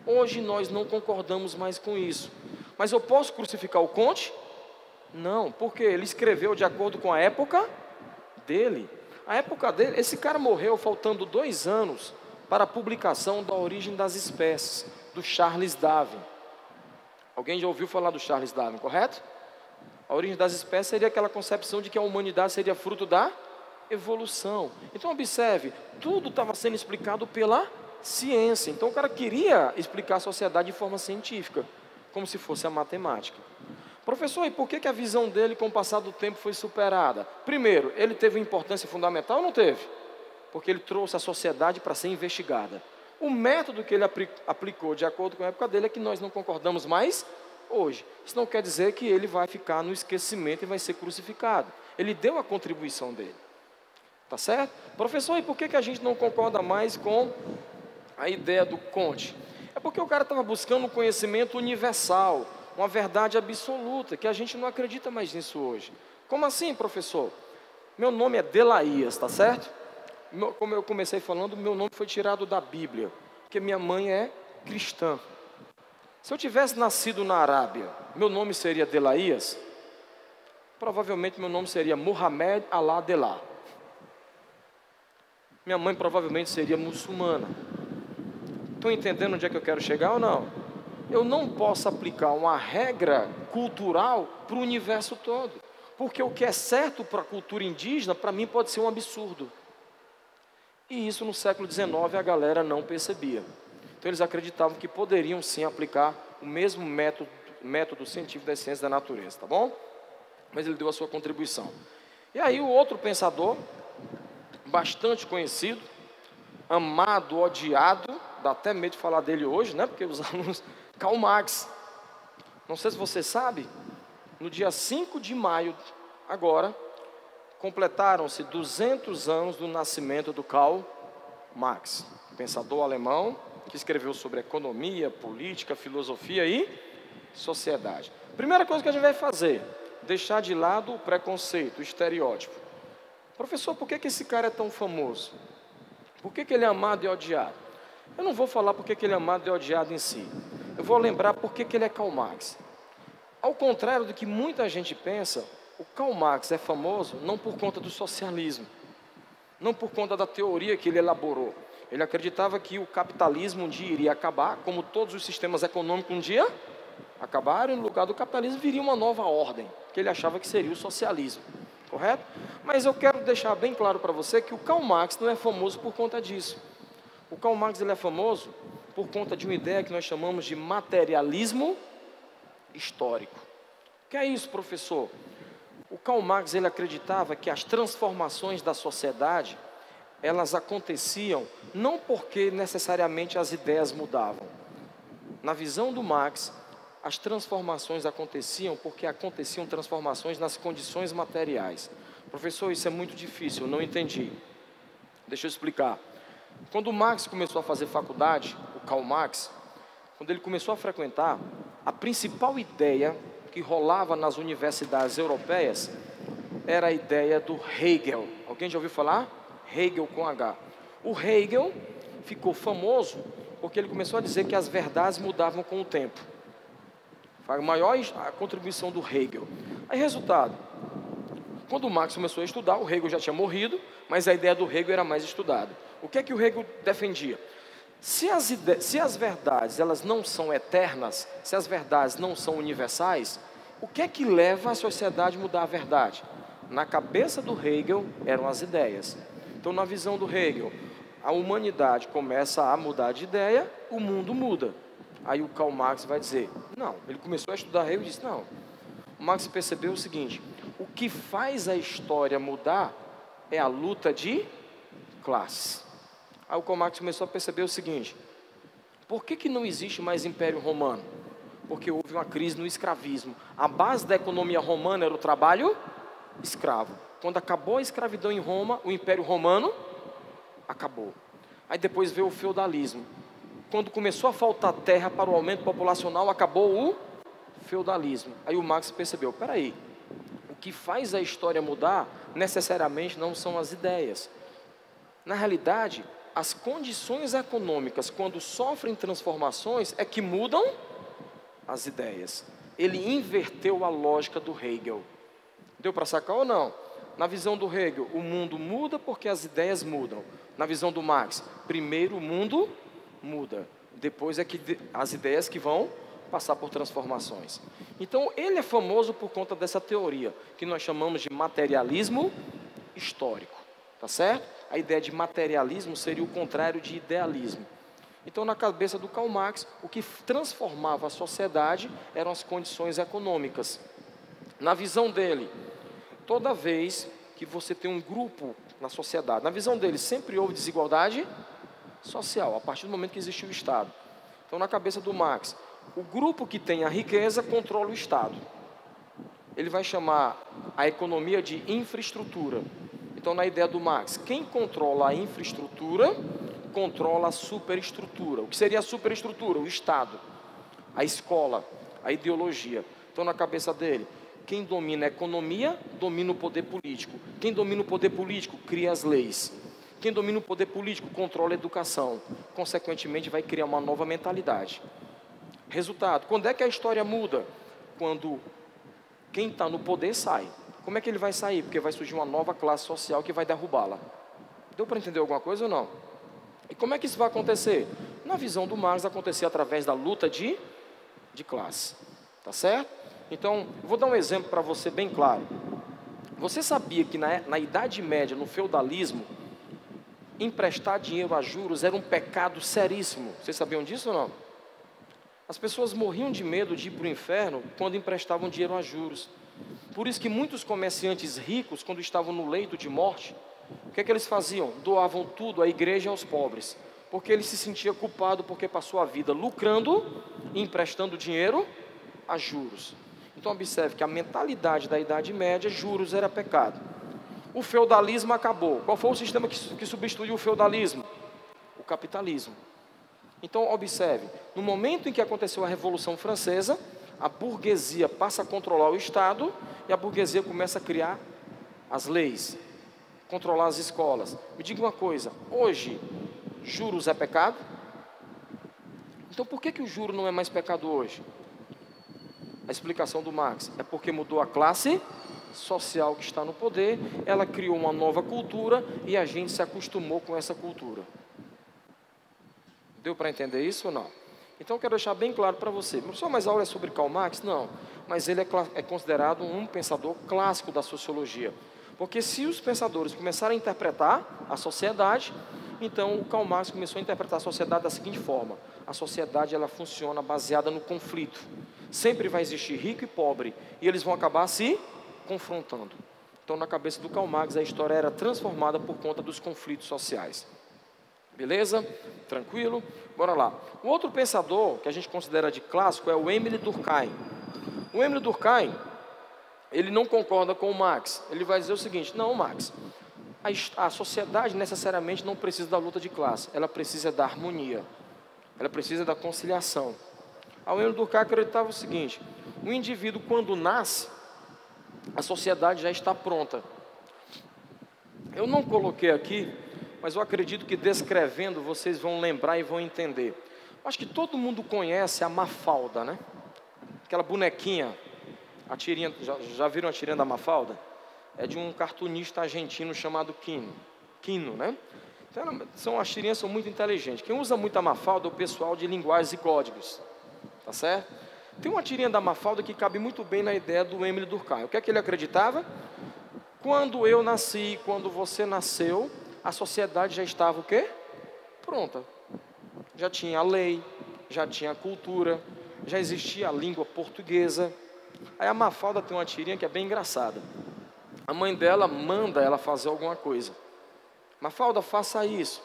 [SPEAKER 1] Hoje nós não concordamos mais com isso. Mas eu posso crucificar o Conte? Não, porque ele escreveu de acordo com a época dele. A época dele, esse cara morreu faltando 2 anos para a publicação da Origem das Espécies, do Charles Darwin. Alguém já ouviu falar do Charles Darwin, correto? A origem das espécies seria aquela concepção de que a humanidade seria fruto da evolução. Então observe, tudo estava sendo explicado pela ciência. Então o cara queria explicar a sociedade de forma científica, como se fosse a matemática. Professor, e por que a visão dele com o passar do tempo foi superada? Primeiro, ele teve uma importância fundamental ou não teve? Porque ele trouxe a sociedade para ser investigada. O método que ele aplicou de acordo com a época dele é que nós não concordamos mais hoje. Isso não quer dizer que ele vai ficar no esquecimento e vai ser crucificado. Ele deu a contribuição dele. Tá certo? Professor, e por que a gente não concorda mais com a ideia do Conte? É porque o cara estava buscando um conhecimento universal, uma verdade absoluta, que a gente não acredita mais nisso hoje. Como assim, professor? Meu nome é Delaías, tá certo? Como eu comecei falando, meu nome foi tirado da Bíblia, porque minha mãe é cristã. Se eu tivesse nascido na Arábia, meu nome seria Delaías? Provavelmente meu nome seria Mohamed Alá Delá. Minha mãe provavelmente seria muçulmana. Estão entendendo onde é que eu quero chegar ou não? Eu não posso aplicar uma regra cultural para o universo todo, porque o que é certo para a cultura indígena, para mim pode ser um absurdo. E isso no século XIX a galera não percebia. Então eles acreditavam que poderiam sim aplicar o mesmo método científico das ciências da natureza, tá bom? Mas ele deu a sua contribuição. E aí o outro pensador, bastante conhecido, amado, odiado, dá até medo de falar dele hoje, né? Porque os alunos... Karl Marx. Não sei se você sabe, no dia 5 de maio, agora, completaram-se 200 anos do nascimento do Karl Marx, pensador alemão, que escreveu sobre economia, política, filosofia e sociedade. Primeira coisa que a gente vai fazer, deixar de lado o preconceito, o estereótipo. Professor, por que esse cara é tão famoso? Por que ele é amado e odiado? Eu não vou falar por que ele é amado e odiado em si. Eu vou lembrar por que ele é Karl Marx. Ao contrário do que muita gente pensa, o Karl Marx é famoso não por conta do socialismo, não por conta da teoria que ele elaborou. Ele acreditava que o capitalismo um dia iria acabar, como todos os sistemas econômicos um dia acabaram, e no lugar do capitalismo viria uma nova ordem, que ele achava que seria o socialismo, correto? Mas eu quero deixar bem claro para você que o Karl Marx não é famoso por conta disso. O Karl Marx ele é famoso por conta de uma ideia que nós chamamos de materialismo histórico. O que é isso, professor? O Karl Marx ele acreditava que as transformações da sociedade, elas aconteciam não porque necessariamente as ideias mudavam. Na visão do Marx, as transformações aconteciam porque aconteciam transformações nas condições materiais. Professor, isso é muito difícil, eu não entendi. Deixa eu explicar. Quando o Marx começou a fazer faculdade, o Karl Marx, quando ele começou a frequentar, a principal ideia que rolava nas universidades europeias era a ideia do Hegel. Alguém já ouviu falar? Hegel com H. O Hegel ficou famoso porque ele começou a dizer que as verdades mudavam com o tempo. Foi a maior contribuição do Hegel. Aí, resultado, quando o Marx começou a estudar, o Hegel já tinha morrido, mas a ideia do Hegel era mais estudada. O que é que o Hegel defendia? Se as verdades elas não são eternas, se as verdades não são universais, o que é que leva a sociedade a mudar a verdade? Na cabeça do Hegel eram as ideias. Então, na visão do Hegel, a humanidade começa a mudar de ideia, o mundo muda. Aí o Karl Marx vai dizer, não, ele começou a estudar Hegel e disse, não. O Marx percebeu o seguinte, o que faz a história mudar é a luta de classes. Aí o Karl Marx começou a perceber o seguinte, por que não existe mais Império Romano? Porque houve uma crise no escravismo. A base da economia romana era o trabalho escravo. Quando acabou a escravidão em Roma, o Império Romano acabou. Aí depois veio o feudalismo. Quando começou a faltar terra para o aumento populacional, acabou o feudalismo. Aí o Marx percebeu, peraí, o que faz a história mudar, necessariamente não são as ideias. Na realidade, as condições econômicas, quando sofrem transformações, é que mudam as ideias. Ele inverteu a lógica do Hegel. Deu para sacar ou não? Na visão do Hegel, o mundo muda porque as ideias mudam. Na visão do Marx, primeiro o mundo muda, depois é que as ideias que vão passar por transformações. Então, ele é famoso por conta dessa teoria, que nós chamamos de materialismo histórico, tá certo? A ideia de materialismo seria o contrário de idealismo. Então, na cabeça do Karl Marx, o que transformava a sociedade eram as condições econômicas. Na visão dele, toda vez que você tem um grupo na sociedade, na visão dele sempre houve desigualdade social, a partir do momento que existiu o Estado. Então, na cabeça do Marx, o grupo que tem a riqueza controla o Estado. Ele vai chamar a economia de infraestrutura. Então, na ideia do Marx, quem controla a infraestrutura, controla a superestrutura. O que seria a superestrutura? O Estado, a escola, a ideologia. Então, na cabeça dele, quem domina a economia, domina o poder político. Quem domina o poder político, cria as leis. Quem domina o poder político, controla a educação. Consequentemente, vai criar uma nova mentalidade. Resultado, quando é que a história muda? Quando quem está no poder sai. Como é que ele vai sair? Porque vai surgir uma nova classe social que vai derrubá-la. Deu para entender alguma coisa ou não? E como é que isso vai acontecer? Na visão do Marx, acontecer através da luta de classe. Tá certo? Então, vou dar um exemplo para você bem claro. Você sabia que na Idade Média, no feudalismo, emprestar dinheiro a juros era um pecado seríssimo? Vocês sabiam disso ou não? As pessoas morriam de medo de ir para o inferno quando emprestavam dinheiro a juros. Por isso que muitos comerciantes ricos, quando estavam no leito de morte, o que é que eles faziam? Doavam tudo à igreja e aos pobres. Porque ele se sentia culpado porque passou a vida lucrando e emprestando dinheiro a juros. Então observe que a mentalidade da Idade Média, juros era pecado. O feudalismo acabou. Qual foi o sistema que substituiu o feudalismo? O capitalismo. Então observe, no momento em que aconteceu a Revolução Francesa, a burguesia passa a controlar o Estado e a burguesia começa a criar as leis, controlar as escolas. Me diga uma coisa, hoje juros é pecado? Então por que o juro não é mais pecado hoje? A explicação do Marx é porque mudou a classe social que está no poder, ela criou uma nova cultura e a gente se acostumou com essa cultura. Deu para entender isso ou não? Então eu quero deixar bem claro para você. Professor, mas a aula é sobre Karl Marx? Não, mas ele é considerado um pensador clássico da sociologia. Porque se os pensadores começarem a interpretar a sociedade, então o Karl Marx começou a interpretar a sociedade da seguinte forma: a sociedade ela funciona baseada no conflito. Sempre vai existir rico e pobre, e eles vão acabar se confrontando. Então, na cabeça do Karl Marx, a história era transformada por conta dos conflitos sociais. Beleza? Tranquilo? Bora lá. O outro pensador que a gente considera de clássico é o Émile Durkheim. O Émile Durkheim, ele não concorda com o Marx. Ele vai dizer o seguinte: não, Marx, a sociedade necessariamente não precisa da luta de classe, ela precisa da harmonia, ela precisa da conciliação. O Émile Durkheim acreditava o seguinte: o indivíduo, quando nasce, a sociedade já está pronta. Eu não coloquei aqui, mas eu acredito que descrevendo vocês vão lembrar e vão entender. Acho que todo mundo conhece a Mafalda, né? Aquela bonequinha, a tirinha, já viram a tirinha da Mafalda? É de um cartunista argentino chamado Quino, né? Então, as tirinhas são muito inteligentes. Quem usa muito a Mafalda é o pessoal de linguagens e códigos, tá certo? Tem uma tirinha da Mafalda que cabe muito bem na ideia do Émile Durkheim. O que é que ele acreditava? Quando eu nasci, quando você nasceu, a sociedade já estava o quê? Pronta. Já tinha a lei, já tinha a cultura, já existia a língua portuguesa. Aí a Mafalda tem uma tirinha que é bem engraçada. A mãe dela manda ela fazer alguma coisa. Mafalda, faça isso.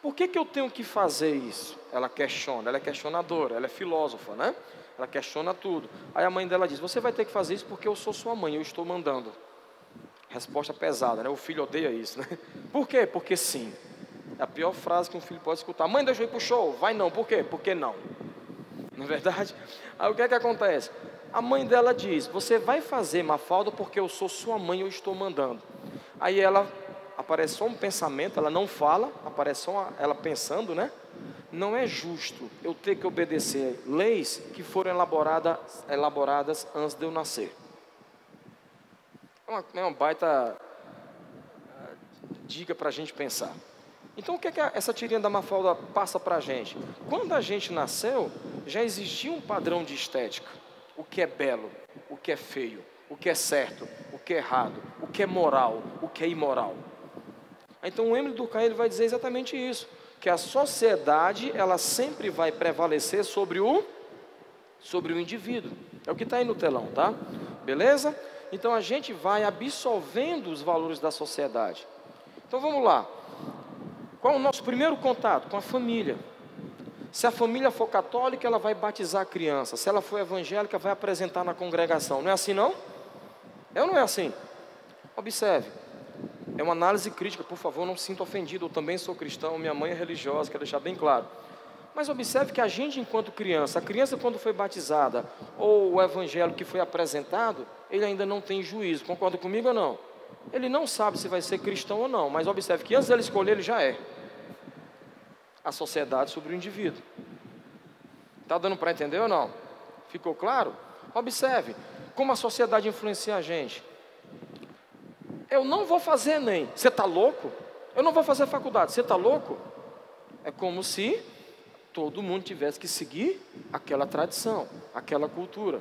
[SPEAKER 1] Por que eu tenho que fazer isso? Ela questiona, ela é questionadora, ela é filósofa, né? Ela questiona tudo. Aí a mãe dela diz: você vai ter que fazer isso porque eu sou sua mãe, eu estou mandando. Resposta pesada, né? O filho odeia isso, né? Por quê? Porque sim. É a pior frase que um filho pode escutar. Mãe, deixa eu ir pro show. Vai não. Por quê? Porque não. Não é verdade? Aí o que é que acontece? A mãe dela diz: você vai fazer, Mafalda, porque eu sou sua mãe, eu estou mandando. Aí ela, aparece só um pensamento, ela não fala, aparece só ela pensando, né? Não é justo eu ter que obedecer leis que foram elaboradas antes de eu nascer. É uma baita dica para a gente pensar. Então o que é que essa tirinha da Mafalda passa para a gente? Quando a gente nasceu, já existia um padrão de estética. O que é belo, o que é feio, o que é certo, o que é errado, o que é moral, o que é imoral. Então o Emile Durkheim ele vai dizer exatamente isso, que a sociedade ela sempre vai prevalecer sobre o indivíduo. É o que está aí no telão, tá? Beleza? Então a gente vai absorvendo os valores da sociedade. Então vamos lá. Qual é o nosso primeiro contato? Com a família. Se a família for católica, ela vai batizar a criança. Se ela for evangélica, vai apresentar na congregação. Não é assim não? É ou não é assim? Observe. É uma análise crítica, por favor, não se sinta ofendido. Eu também sou cristão, minha mãe é religiosa, quero deixar bem claro. Mas observe que a gente, enquanto criança, a criança quando foi batizada, ou o evangelho que foi apresentado, ele ainda não tem juízo. Concorda comigo ou não? Ele não sabe se vai ser cristão ou não, mas observe que antes dele escolher, ele já é. A sociedade sobre o indivíduo. Está dando para entender ou não? Ficou claro? Observe como a sociedade influencia a gente. Eu não vou fazer Enem. Você está louco? Eu não vou fazer faculdade. Você está louco? É como se todo mundo tivesse que seguir aquela tradição, aquela cultura.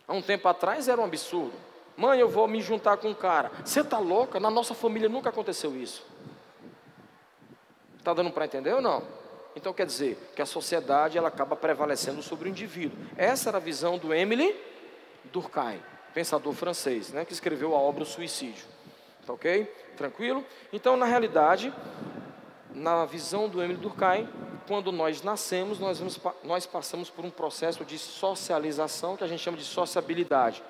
[SPEAKER 1] Há um tempo atrás era um absurdo. Mãe, eu vou me juntar com um cara. Você está louca? Na nossa família nunca aconteceu isso. Está dando para entender ou não? Então quer dizer que a sociedade ela acaba prevalecendo sobre o indivíduo. Essa era a visão do Emile Durkheim, pensador francês, né, que escreveu a obra O Suicídio. Tá ok? Tranquilo? Então na realidade, na visão do Emile Durkheim, quando nós nascemos, nós passamos por um processo de socialização que a gente chama de sociabilidade.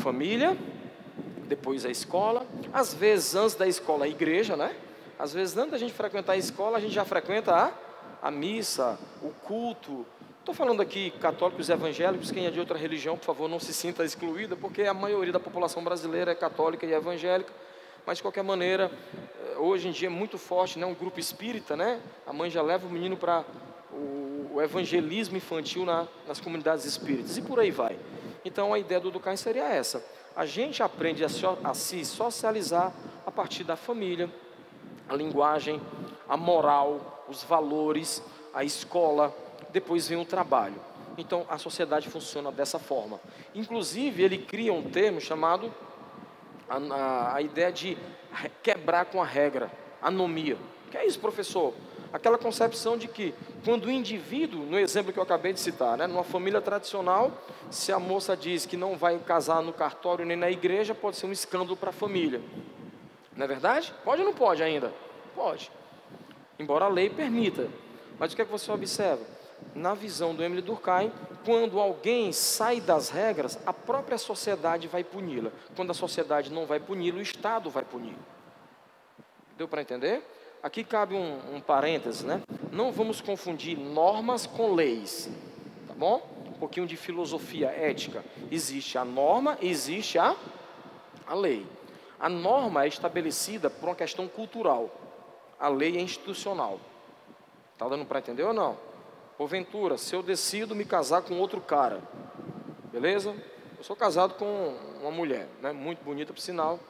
[SPEAKER 1] Família, depois a escola, às vezes antes da escola a igreja, né? Às vezes antes da gente frequentar a escola, a gente já frequenta a missa, o culto. Estou falando aqui católicos e evangélicos, quem é de outra religião, por favor, não se sinta excluída, porque a maioria da população brasileira é católica e evangélica. Mas de qualquer maneira, hoje em dia é muito forte, né? Um grupo espírita, né? A mãe já leva o menino para o evangelismo infantil nas comunidades espíritas e por aí vai. Então a ideia do Durkheim seria essa: a gente aprende a se socializar a partir da família, a linguagem, a moral, os valores, a escola, depois vem o trabalho. Então a sociedade funciona dessa forma. Inclusive ele cria um termo chamado a ideia de quebrar com a regra, anomia. O que é isso, professor? Aquela concepção de que quando o indivíduo, no exemplo que eu acabei de citar, né, numa família tradicional, se a moça diz que não vai casar no cartório nem na igreja, pode ser um escândalo para a família. Não é verdade? Pode ou não pode ainda? Pode. Embora a lei permita. Mas o que é que você observa? Na visão do Emile Durkheim, quando alguém sai das regras, a própria sociedade vai puni-la. Quando a sociedade não vai puni-la, o Estado vai punir. Deu para entender? Aqui cabe um parêntese, né? Não vamos confundir normas com leis. Tá bom? Um pouquinho de filosofia ética. Existe a norma e existe a lei. A norma é estabelecida por uma questão cultural. A lei é institucional. Está dando para entender ou não? Porventura, se eu decido me casar com outro cara, beleza? Eu sou casado com uma mulher, né? Muito bonita, por sinal.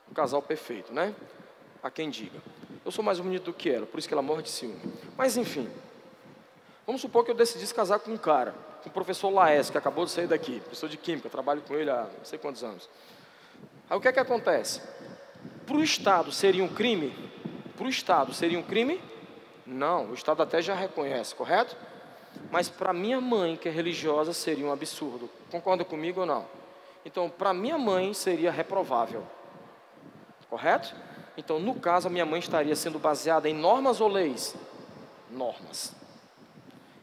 [SPEAKER 1] Um casal perfeito, né? Há quem diga. Eu sou mais bonito do que ela, por isso que ela morre de ciúme. Mas enfim, vamos supor que eu decidisse casar com um cara, com o professor Laes, que acabou de sair daqui, professor de Química, trabalho com ele há não sei quantos anos. Aí o que é que acontece? Para o Estado seria um crime? Para o Estado seria um crime? Não, o Estado até já reconhece, correto? Mas para minha mãe, que é religiosa, seria um absurdo. Concorda comigo ou não? Então, para minha mãe seria reprovável. Correto? Então, no caso, a minha mãe estaria sendo baseada em normas ou leis? Normas.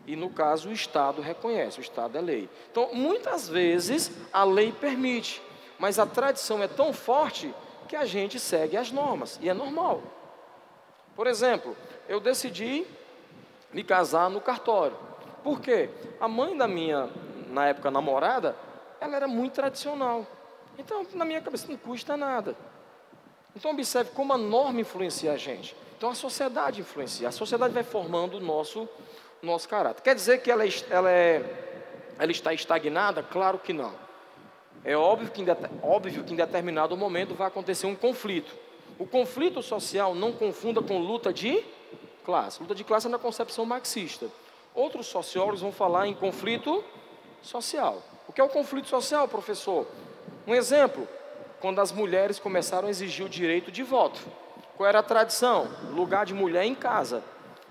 [SPEAKER 1] E no caso, o Estado reconhece, o Estado é lei. Então, muitas vezes, a lei permite. mas a tradição é tão forte que a gente segue as normas, e é normal. Por exemplo, eu decidi me casar no cartório. Por quê? A mãe da minha, na época, namorada, ela era muito tradicional. Então, na minha cabeça, não custa nada. Então, observe como a norma influencia a gente. Então, a sociedade influencia. A sociedade vai formando o nosso caráter. Quer dizer que ela está estagnada? Claro que não. É óbvio que em determinado momento vai acontecer um conflito. O conflito social não confunda com luta de classe. Luta de classe é na concepção marxista. Outros sociólogos vão falar em conflito social. O que é o conflito social, professor? Um exemplo, quando as mulheres começaram a exigir o direito de voto. Qual era a tradição? Lugar de mulher em casa.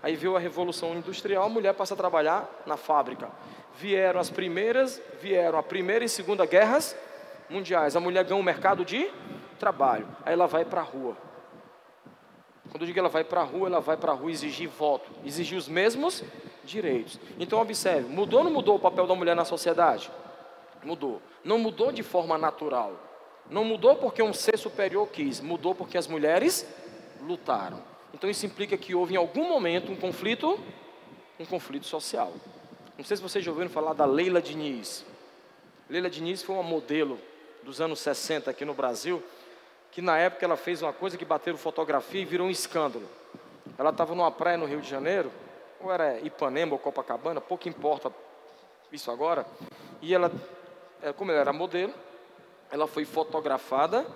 [SPEAKER 1] Aí veio a Revolução Industrial, a mulher passa a trabalhar na fábrica. Vieram a Primeira e Segunda Guerras Mundiais. A mulher ganha um mercado de trabalho. Aí ela vai para a rua. Quando eu digo ela vai para a rua exigir voto, exigir os mesmos direitos. Então observe, mudou ou não mudou o papel da mulher na sociedade? Mudou. Não mudou de forma natural. Não mudou porque um ser superior quis. Mudou porque as mulheres lutaram. Então isso implica que houve em algum momento um conflito social. Não sei se vocês já ouviram falar da Leila Diniz. Leila Diniz foi uma modelo dos anos 60 aqui no Brasil, que na época ela fez uma coisa que bateram fotografia e virou um escândalo. Ela estava numa praia no Rio de Janeiro, ou era Ipanema ou Copacabana, pouco importa isso agora, e ela, como ela era modelo, ela foi fotografada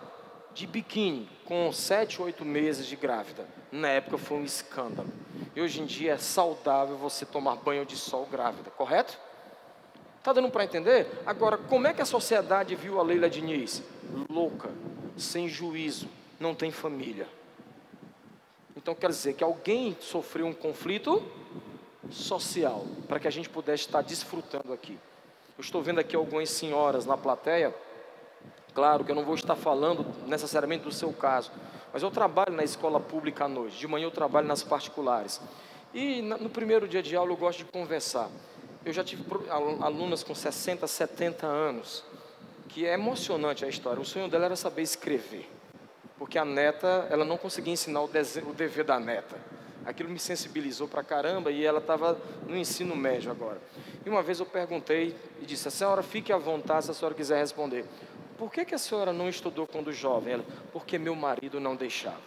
[SPEAKER 1] de biquíni, com 7, 8 meses de grávida. Na época foi um escândalo. E hoje em dia é saudável você tomar banho de sol grávida, correto? Está dando para entender? Agora, como é que a sociedade viu a Leila Diniz? Louca, sem juízo, não tem família. Então quer dizer que alguém sofreu um conflito social, para que a gente pudesse estar desfrutando aqui. Eu estou vendo aqui algumas senhoras na plateia. Claro que eu não vou estar falando necessariamente do seu caso, mas eu trabalho na escola pública à noite, de manhã eu trabalho nas particulares. E no primeiro dia de aula eu gosto de conversar. Eu já tive alunas com 60, 70 anos, que é emocionante a história. O sonho dela era saber escrever, porque a neta, ela não conseguia ensinar o dever da neta. Aquilo me sensibilizou pra caramba, e ela estava no ensino médio agora. E uma vez eu perguntei e disse: a senhora fique à vontade se a senhora quiser responder. Por que a senhora não estudou quando jovem? Ela: porque meu marido não deixava.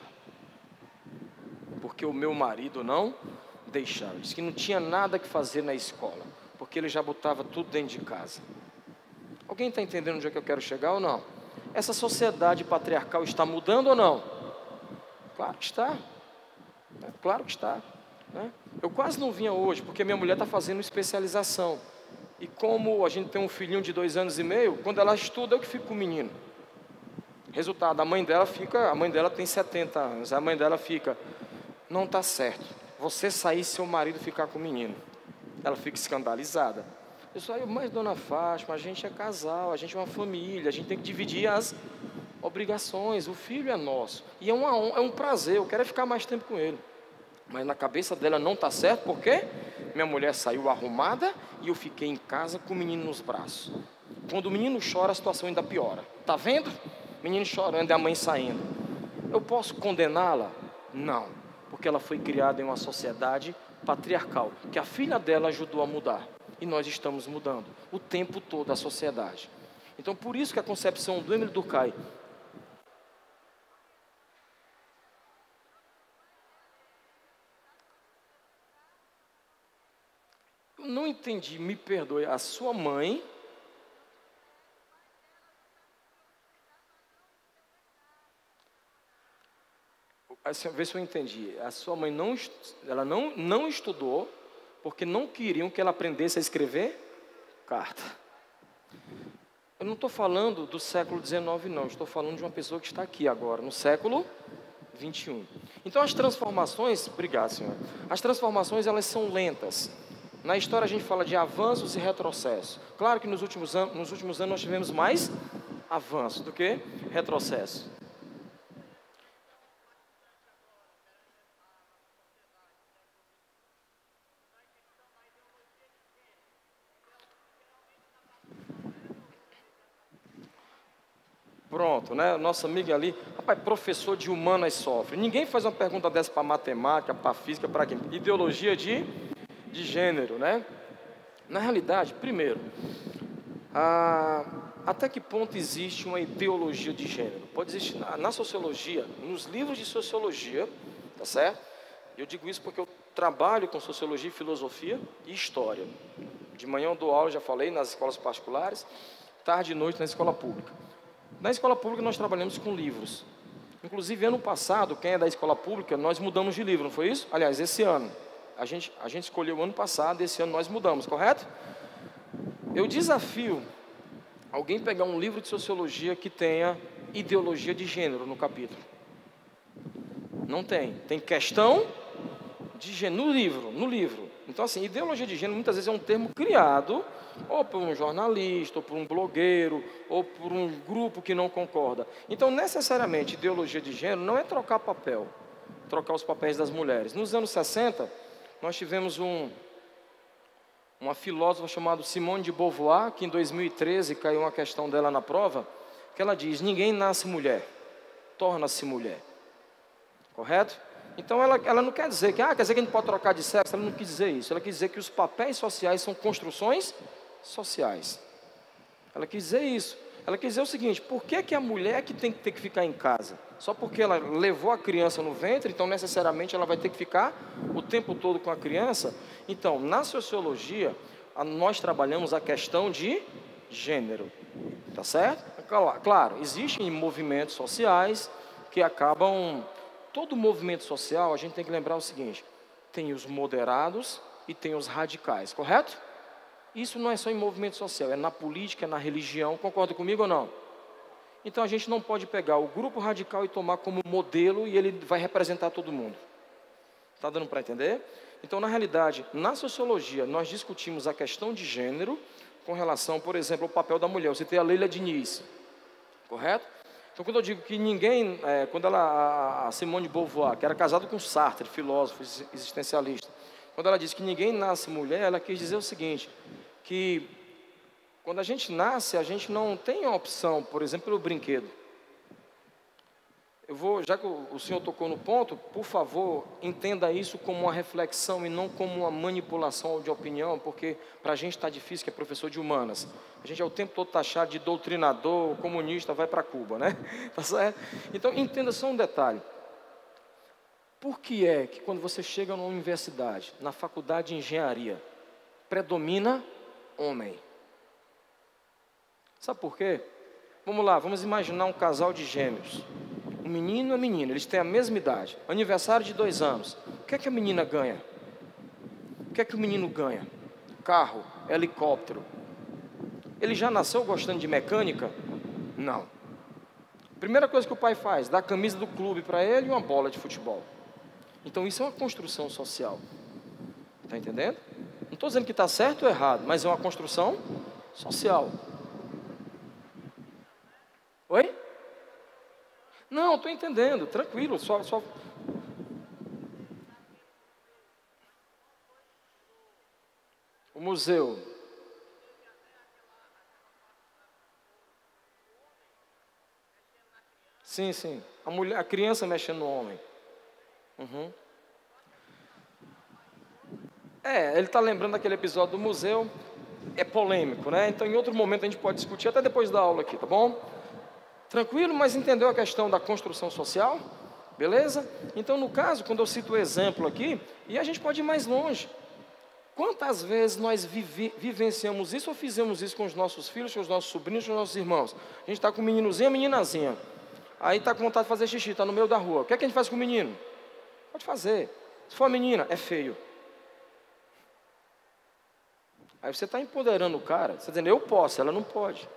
[SPEAKER 1] Porque o meu marido não deixava. Disse que não tinha nada que fazer na escola, porque ele já botava tudo dentro de casa. Alguém está entendendo onde é que eu quero chegar ou não? Essa sociedade patriarcal está mudando ou não? Claro que está. Claro que está. Eu quase não vinha hoje, porque minha mulher está fazendo especialização. E como a gente tem um filhinho de 2 anos e meio, quando ela estuda, eu que fico com o menino. Resultado, a mãe dela tem 70 anos, a mãe dela fica: não está certo, você sair e seu marido ficar com o menino. Ela fica escandalizada. Eu só: mas dona Fátima, a gente é casal, a gente é uma família, a gente tem que dividir as obrigações, o filho é nosso. E é um prazer, eu quero ficar mais tempo com ele. Mas na cabeça dela não está certo, por quê? Minha mulher saiu arrumada e eu fiquei em casa com o menino nos braços. Quando o menino chora, a situação ainda piora. Está vendo? Menino chorando e a mãe saindo. Eu posso condená-la? Não, porque ela foi criada em uma sociedade patriarcal, que a filha dela ajudou a mudar. E nós estamos mudando o tempo todo a sociedade. Então por isso que a concepção do Émile Durkheim: eu não entendi, me perdoe, a sua mãe... Vê se eu entendi. A sua mãe não estudou porque não queriam que ela aprendesse a escrever carta. Eu não estou falando do século XIX, não. Estou falando de uma pessoa que está aqui agora, no século XXI. Então as transformações... Obrigado, senhora. As transformações, elas são lentas. Na história a gente fala de avanços e retrocessos. Claro que nos últimos anos nós tivemos mais avanços do que retrocesso. Pronto, né? Nossa amiga ali, rapaz, professor de humanas sofre. Ninguém faz uma pergunta dessa para matemática, para física, para quem? Ideologia de gênero, né? Na realidade, primeiro, até que ponto existe uma ideologia de gênero? Pode existir na sociologia, nos livros de sociologia, tá certo? Eu digo isso porque eu trabalho com sociologia, filosofia e história. De manhã eu dou aula, já falei, nas escolas particulares, tarde e noite na escola pública. Na escola pública nós trabalhamos com livros. Inclusive, ano passado, quem é da escola pública, nós mudamos de livro, não foi isso? Aliás, esse ano. A gente escolheu o ano passado, esse ano nós mudamos, correto? Eu desafio alguém pegar um livro de sociologia que tenha ideologia de gênero no capítulo. Não tem. Tem questão de gênero no livro. Então, assim, ideologia de gênero muitas vezes é um termo criado ou por um jornalista, ou por um blogueiro, ou por um grupo que não concorda. Então, necessariamente, ideologia de gênero não é trocar papel, trocar os papéis das mulheres. Nos anos 60, nós tivemos uma filósofa chamada Simone de Beauvoir, que em 2013 caiu uma questão dela na prova, que ela diz: ninguém nasce mulher, torna-se mulher. Correto? Então ela não quer dizer que quer dizer que a gente pode trocar de sexo. Ela não quis dizer isso. Ela quis dizer que os papéis sociais são construções sociais. Ela quis dizer isso. Ela quis dizer o seguinte: por que a mulher que tem que ter que ficar em casa? Só porque ela levou a criança no ventre, então necessariamente ela vai ter que ficar o tempo todo com a criança? Então, na sociologia, nós trabalhamos a questão de gênero. Tá certo? Claro, existem movimentos sociais que acabam... Todo movimento social, a gente tem que lembrar o seguinte: tem os moderados e tem os radicais, correto? Isso não é só em movimento social, é na política, é na religião. Concorda comigo ou não? Então a gente não pode pegar o grupo radical e tomar como modelo e ele vai representar todo mundo. Está dando para entender? Então, na realidade, na sociologia, nós discutimos a questão de gênero com relação, por exemplo, ao papel da mulher. Eu citei a Leila Diniz, correto? Então, quando eu digo que ninguém, quando a Simone de Beauvoir, que era casada com Sartre, filósofo existencialista, quando ela disse que ninguém nasce mulher, ela quis dizer o seguinte, que quando a gente nasce, a gente não tem a opção, por exemplo, pelo brinquedo. Já que o senhor tocou no ponto, por favor, entenda isso como uma reflexão e não como uma manipulação de opinião, porque para a gente está difícil, que é professor de humanas. A gente é o tempo todo taxado de doutrinador, comunista, vai para Cuba, né? Tá certo? Então, entenda só um detalhe. Por que é que quando você chega numa universidade, na faculdade de engenharia, predomina homem? Sabe por quê? Vamos lá, vamos imaginar um casal de gêmeos. Um menino e uma menina, eles têm a mesma idade, aniversário de 2 anos. O que é que a menina ganha? O que é que o menino ganha? Carro, helicóptero. Ele já nasceu gostando de mecânica? Não. Primeira coisa que o pai faz, dá a camisa do clube para ele e uma bola de futebol. Então isso é uma construção social. Está entendendo? Não estou dizendo que está certo ou errado, mas é uma construção social. Oi? Não, estou entendendo, tranquilo, só... O museu. Sim, sim. A criança mexendo no homem. Uhum. Ele está lembrando daquele episódio do museu. É polêmico, né? Então, em outro momento a gente pode discutir, até depois da aula aqui, tá bom? Tranquilo, mas entendeu a questão da construção social? Beleza? Então, no caso, quando eu cito o exemplo aqui, e a gente pode ir mais longe. Quantas vezes nós vivenciamos isso ou fizemos isso com os nossos filhos, com os nossos sobrinhos, com os nossos irmãos? A gente está com um meninozinho, meninazinha. Aí está com vontade de fazer xixi, está no meio da rua. O que é que a gente faz com o menino? Pode fazer. Se for uma menina, é feio. Aí você está empoderando o cara, você está dizendo, eu posso, ela não pode.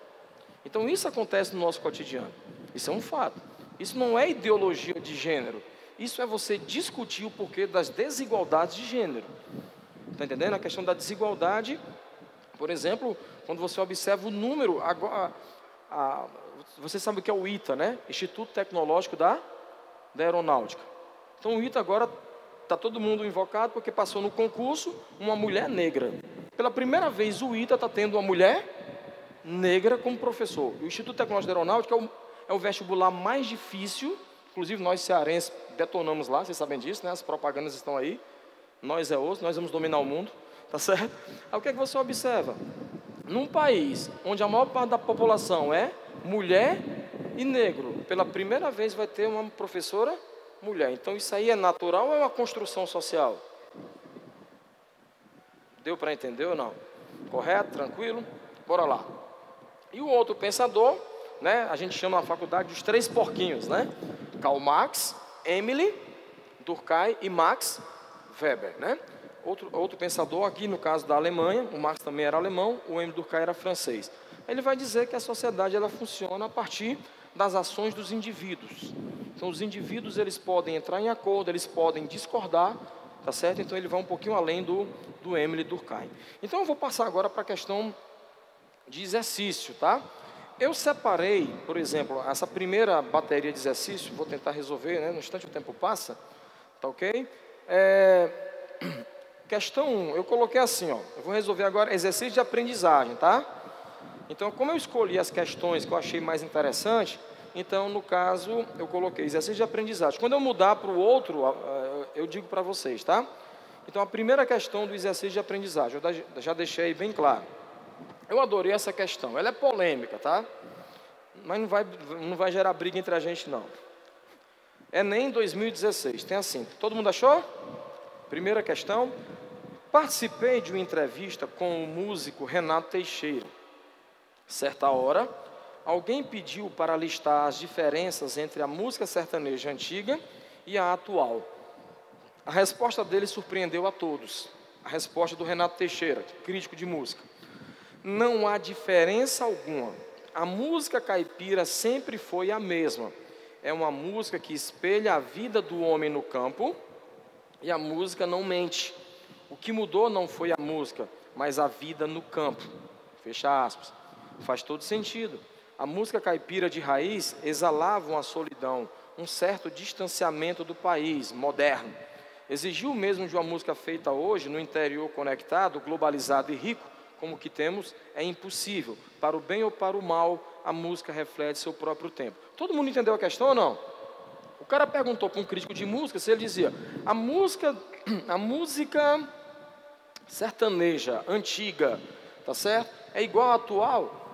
[SPEAKER 1] Então isso acontece no nosso cotidiano. Isso é um fato. Isso não é ideologia de gênero. Isso é você discutir o porquê das desigualdades de gênero. Está entendendo? A questão da desigualdade, por exemplo, quando você observa o número, você sabe o que é o ITA, né? Instituto Tecnológico da Aeronáutica. Então o ITA agora está todo mundo invocado porque passou no concurso uma mulher negra. Pela primeira vez o ITA está tendo uma mulher negra como professor. O Instituto Tecnológico da Aeronáutica é o vestibular mais difícil, inclusive nós cearenses detonamos lá, vocês sabem disso, né? As propagandas estão aí, nós é osso, nós vamos dominar o mundo, tá certo? Aí o que é que você observa? Num país onde a maior parte da população é mulher e negro, pela primeira vez vai ter uma professora mulher. Então isso aí é natural ou é uma construção social? Deu para entender ou não? Correto? Tranquilo? Bora lá. E o outro pensador, né? A gente chama na faculdade dos três porquinhos, né? Karl Marx, Emile Durkheim e Max Weber, né? Outro pensador aqui, no caso da Alemanha, o Marx também era alemão, o Emile Durkheim era francês. Ele vai dizer que a sociedade ela funciona a partir das ações dos indivíduos. Então os indivíduos eles podem entrar em acordo, eles podem discordar, tá certo? Então ele vai um pouquinho além do Emile Durkheim. Então eu vou passar agora para a questão de exercício, tá? Eu separei, por exemplo, essa primeira bateria de exercício, vou tentar resolver, né? No instante o tempo passa, tá ok? Questão 1, eu coloquei assim, ó, eu vou resolver agora exercício de aprendizagem, tá? Então, como eu escolhi as questões que eu achei mais interessante, então, no caso, eu coloquei exercício de aprendizagem. Quando eu mudar para o outro, eu digo para vocês, tá? Então, a primeira questão do exercício de aprendizagem, eu já deixei bem claro. Eu adorei essa questão, ela é polêmica, tá? Mas não vai gerar briga entre a gente, não. Enem 2016, tem assim, todo mundo achou? Primeira questão. Participei de uma entrevista com o músico Renato Teixeira. Certa hora, alguém pediu para listar as diferenças entre a música sertaneja antiga e a atual. A resposta dele surpreendeu a todos. A resposta do Renato Teixeira, crítico de música. Não há diferença alguma. A música caipira sempre foi a mesma. É uma música que espelha a vida do homem no campo e a música não mente. O que mudou não foi a música, mas a vida no campo. Fecha aspas. Faz todo sentido. A música caipira de raiz exalava uma solidão, um certo distanciamento do país moderno. Exigiu mesmo de uma música feita hoje, no interior conectado, globalizado e rico, como o que temos, é impossível. Para o bem ou para o mal, a música reflete seu próprio tempo. Todo mundo entendeu a questão ou não? O cara perguntou para um crítico de música se ele dizia, a música sertaneja, antiga, tá certo? É igual à atual?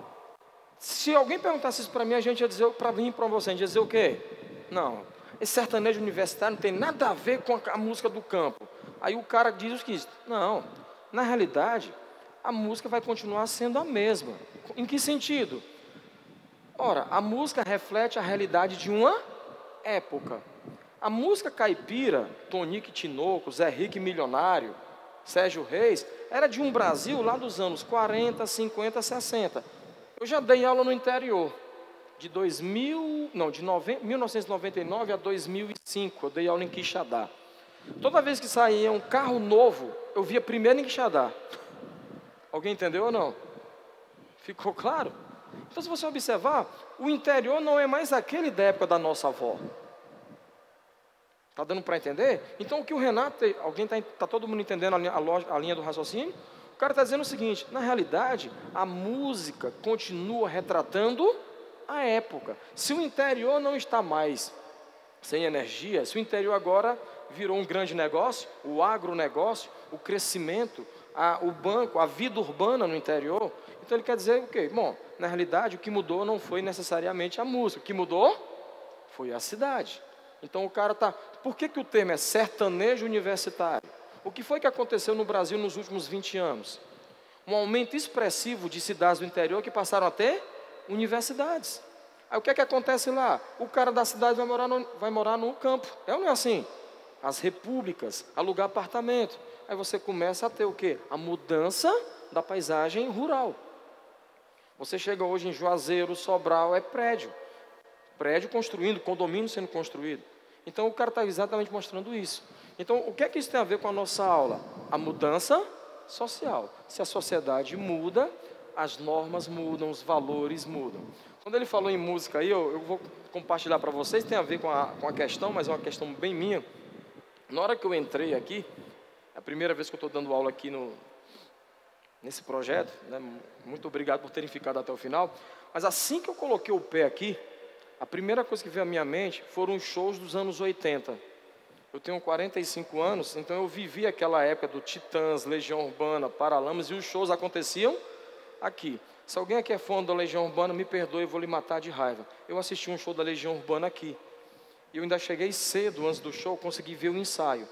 [SPEAKER 1] Se alguém perguntasse isso para mim, a gente ia dizer, para mim e para você, a gente ia dizer o quê? Não, esse sertanejo universitário não tem nada a ver com a música do campo. Aí o cara diz o que? Não, na realidade, a música vai continuar sendo a mesma. Em que sentido? Ora, a música reflete a realidade de uma época. A música caipira, Tonico e Tinoco, Zé Rico e Milionário, Sérgio Reis, era de um Brasil lá dos anos 40, 50, 60. Eu já dei aula no interior, de 1999 a 2005, eu dei aula em Quixadá. Toda vez que saía um carro novo, eu via primeiro em Quixadá. Alguém entendeu ou não? Ficou claro? Então, se você observar, o interior não é mais aquele da época da nossa avó. Está dando para entender? Então, o que o Renato, está todo mundo entendendo a linha do raciocínio? O cara está dizendo o seguinte, na realidade, a música continua retratando a época. Se o interior não está mais sem energia, se o interior agora virou um grande negócio, o agronegócio, o crescimento, o banco, a vida urbana no interior, então ele quer dizer o quê? Bom, na realidade, o que mudou não foi necessariamente a música, o que mudou foi a cidade. Então o cara está... Por que o termo é sertanejo universitário? O que foi que aconteceu no Brasil nos últimos 20 anos? Um aumento expressivo de cidades do interior que passaram a ter universidades. Aí o que é que acontece lá? O cara da cidade vai morar no campo. É ou não é assim? As repúblicas, alugar apartamento. Aí você começa a ter o quê? A mudança da paisagem rural. Você chega hoje em Juazeiro, Sobral, é prédio. Prédio construindo, condomínio sendo construído. Então o cara está exatamente mostrando isso. Então o que é que isso tem a ver com a nossa aula? A mudança social. Se a sociedade muda, as normas mudam, os valores mudam. Quando ele falou em música aí, eu vou compartilhar para vocês, tem a ver com a questão, mas é uma questão bem minha. Na hora que eu entrei aqui, é a primeira vez que eu estou dando aula aqui nesse projeto, né? Muito obrigado por terem ficado até o final. Mas assim que eu coloquei o pé aqui, A primeira coisa que veio à minha mente foram os shows dos anos 80. Eu tenho 45 anos, então eu vivi aquela época do Titãs, Legião Urbana, Paralamas, e os shows aconteciam aqui. Se alguém aqui é fã da Legião Urbana, me perdoe, eu vou lhe matar de raiva. Eu assisti um show da Legião Urbana aqui. E eu ainda cheguei cedo, antes do show, consegui ver o ensaio.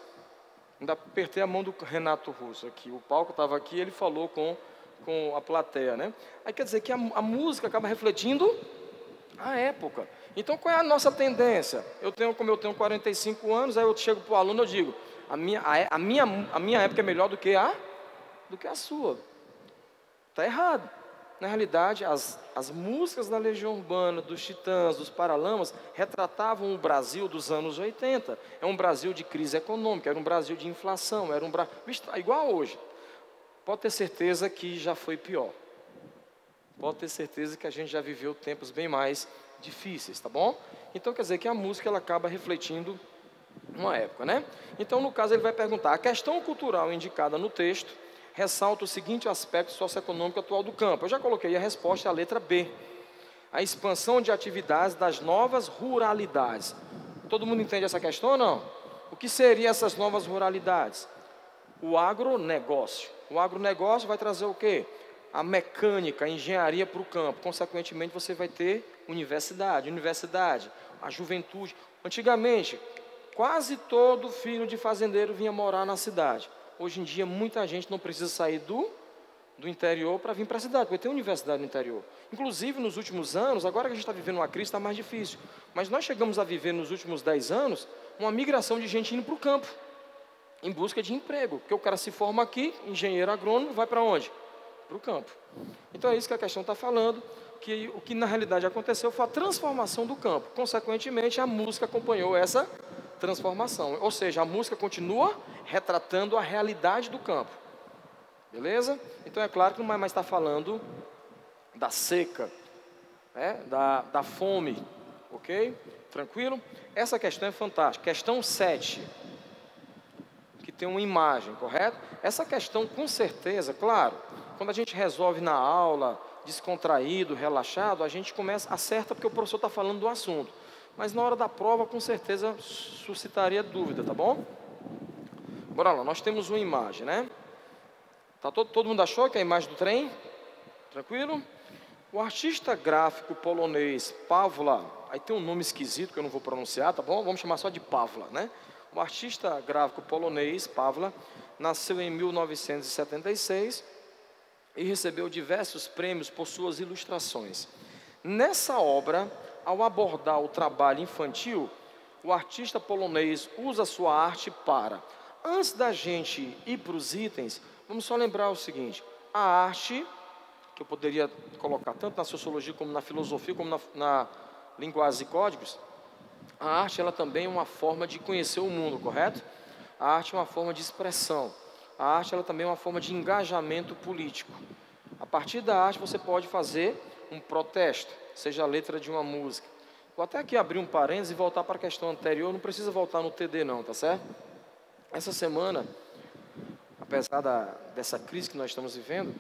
[SPEAKER 1] Ainda apertei a mão do Renato Russo aqui. O palco estava aqui, ele falou com a plateia, né? Aí quer dizer que a música acaba refletindo a época. Então qual é a nossa tendência? Como eu tenho 45 anos, aí eu chego para o aluno e digo, a minha época é melhor do que a sua. Está errado. Na realidade, as músicas da Legião Urbana, dos Titãs, dos Paralamas, retratavam o Brasil dos anos 80. É um Brasil de crise econômica, era um Brasil de inflação, era um Brasil... igual hoje. Pode ter certeza que já foi pior. Pode ter certeza que a gente já viveu tempos bem mais difíceis, tá bom? Então quer dizer que a música ela acaba refletindo uma época, né? Então no caso ele vai perguntar, a questão cultural indicada no texto ressalta o seguinte aspecto socioeconômico atual do campo. Eu já coloquei a resposta, a letra B. A expansão de atividades das novas ruralidades. Todo mundo entende essa questão ou não? O que seriam essas novas ruralidades? O agronegócio. O agronegócio vai trazer o quê? A mecânica, a engenharia para o campo. Consequentemente, você vai ter universidade, a juventude. Antigamente, quase todo filho de fazendeiro vinha morar na cidade. Hoje em dia, muita gente não precisa sair do interior para vir para a cidade, porque tem universidade no interior. Inclusive, nos últimos anos, agora que a gente está vivendo uma crise, está mais difícil. Mas nós chegamos a viver, nos últimos 10 anos, uma migração de gente indo para o campo, em busca de emprego. Porque o cara se forma aqui, engenheiro agrônomo, vai para onde? Para o campo. Então é isso que a questão está falando, que o que na realidade aconteceu foi a transformação do campo. Consequentemente, a música acompanhou essa transformação. Ou seja, a música continua retratando a realidade do campo. Beleza? Então é claro que não vai mais estar falando da seca, né? da fome. Ok? Tranquilo? Essa questão é fantástica. Questão 7. Que tem uma imagem, correto? Essa questão, com certeza, claro, quando a gente resolve na aula, descontraído, relaxado, a gente acerta porque o professor está falando do assunto. Mas na hora da prova, com certeza, suscitaria dúvida, tá bom? Bora lá, nós temos uma imagem, né? Tá, todo mundo achou que é a imagem do trem? Tranquilo? O artista gráfico polonês Pawła, aí tem um nome esquisito que eu não vou pronunciar, tá bom? Vamos chamar só de Pawła, né? O artista gráfico polonês, Pawła, nasceu em 1976 e recebeu diversos prêmios por suas ilustrações. Nessa obra, ao abordar o trabalho infantil, o artista polonês usa sua arte para... Antes da gente ir para os itens, vamos só lembrar o seguinte, a arte, que eu poderia colocar tanto na sociologia como na filosofia, como na linguagem e códigos, a arte ela também é uma forma de conhecer o mundo, correto? A arte é uma forma de expressão. A arte ela também é uma forma de engajamento político. A partir da arte você pode fazer um protesto, seja a letra de uma música. Vou até aqui abrir um parênteses e voltar para a questão anterior, não precisa voltar no TD não, tá certo? Essa semana, apesar dessa crise que nós estamos vivendo,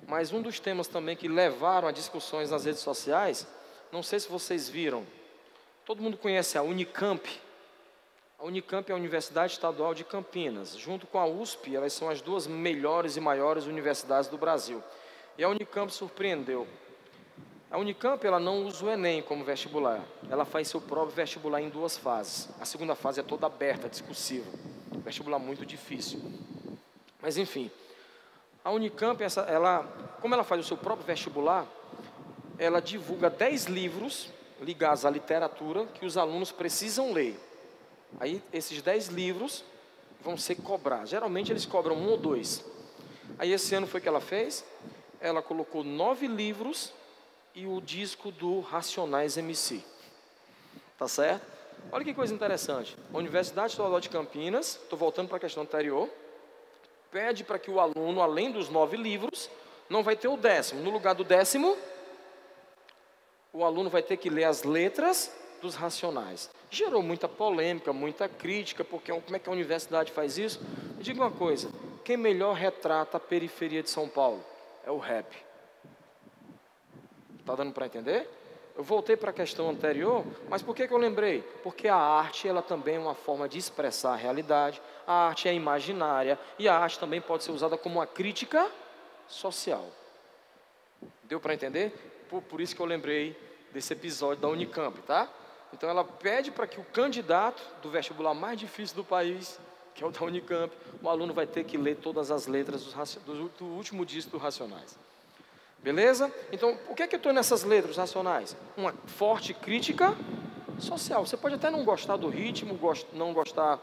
[SPEAKER 1] mas um dos temas também que levaram a discussões nas redes sociais, não sei se vocês viram, todo mundo conhece a Unicamp. A Unicamp é a Universidade Estadual de Campinas. Junto com a USP, elas são as duas melhores e maiores universidades do Brasil. E a Unicamp surpreendeu. A Unicamp ela não usa o Enem como vestibular. Ela faz seu próprio vestibular em 2 fases. A segunda fase é toda aberta, discursiva. Vestibular muito difícil. Mas enfim, a Unicamp, como ela faz o seu próprio vestibular, ela divulga 10 livros ligados à literatura que os alunos precisam ler. Aí esses 10 livros vão ser cobrados. Geralmente eles cobram 1 ou 2. Aí esse ano foi o que ela fez. Ela colocou 9 livros e o disco do Racionais MC. Tá certo? Olha que coisa interessante. A Universidade Estadual de Campinas, estou voltando para a questão anterior, pede para que o aluno, além dos 9 livros, não vai ter o 10º. No lugar do 10º, o aluno vai ter que ler as letras dos Racionais. Gerou muita polêmica, muita crítica, porque como é que a universidade faz isso? Me diga uma coisa, quem melhor retrata a periferia de São Paulo? É o rap. Está dando para entender? Eu voltei para a questão anterior, mas por que eu lembrei? Porque a arte, ela também é uma forma de expressar a realidade, a arte é imaginária, e a arte também pode ser usada como uma crítica social. Deu para entender? Por isso que eu lembrei desse episódio da Unicamp, tá? Então ela pede para que o candidato do vestibular mais difícil do país, que é o da Unicamp, o aluno vai ter que ler todas as letras do último disco dos Racionais. Beleza? Então, o que é que eu estou nessas letras racionais? Uma forte crítica social. Você pode até não gostar do ritmo, não gostar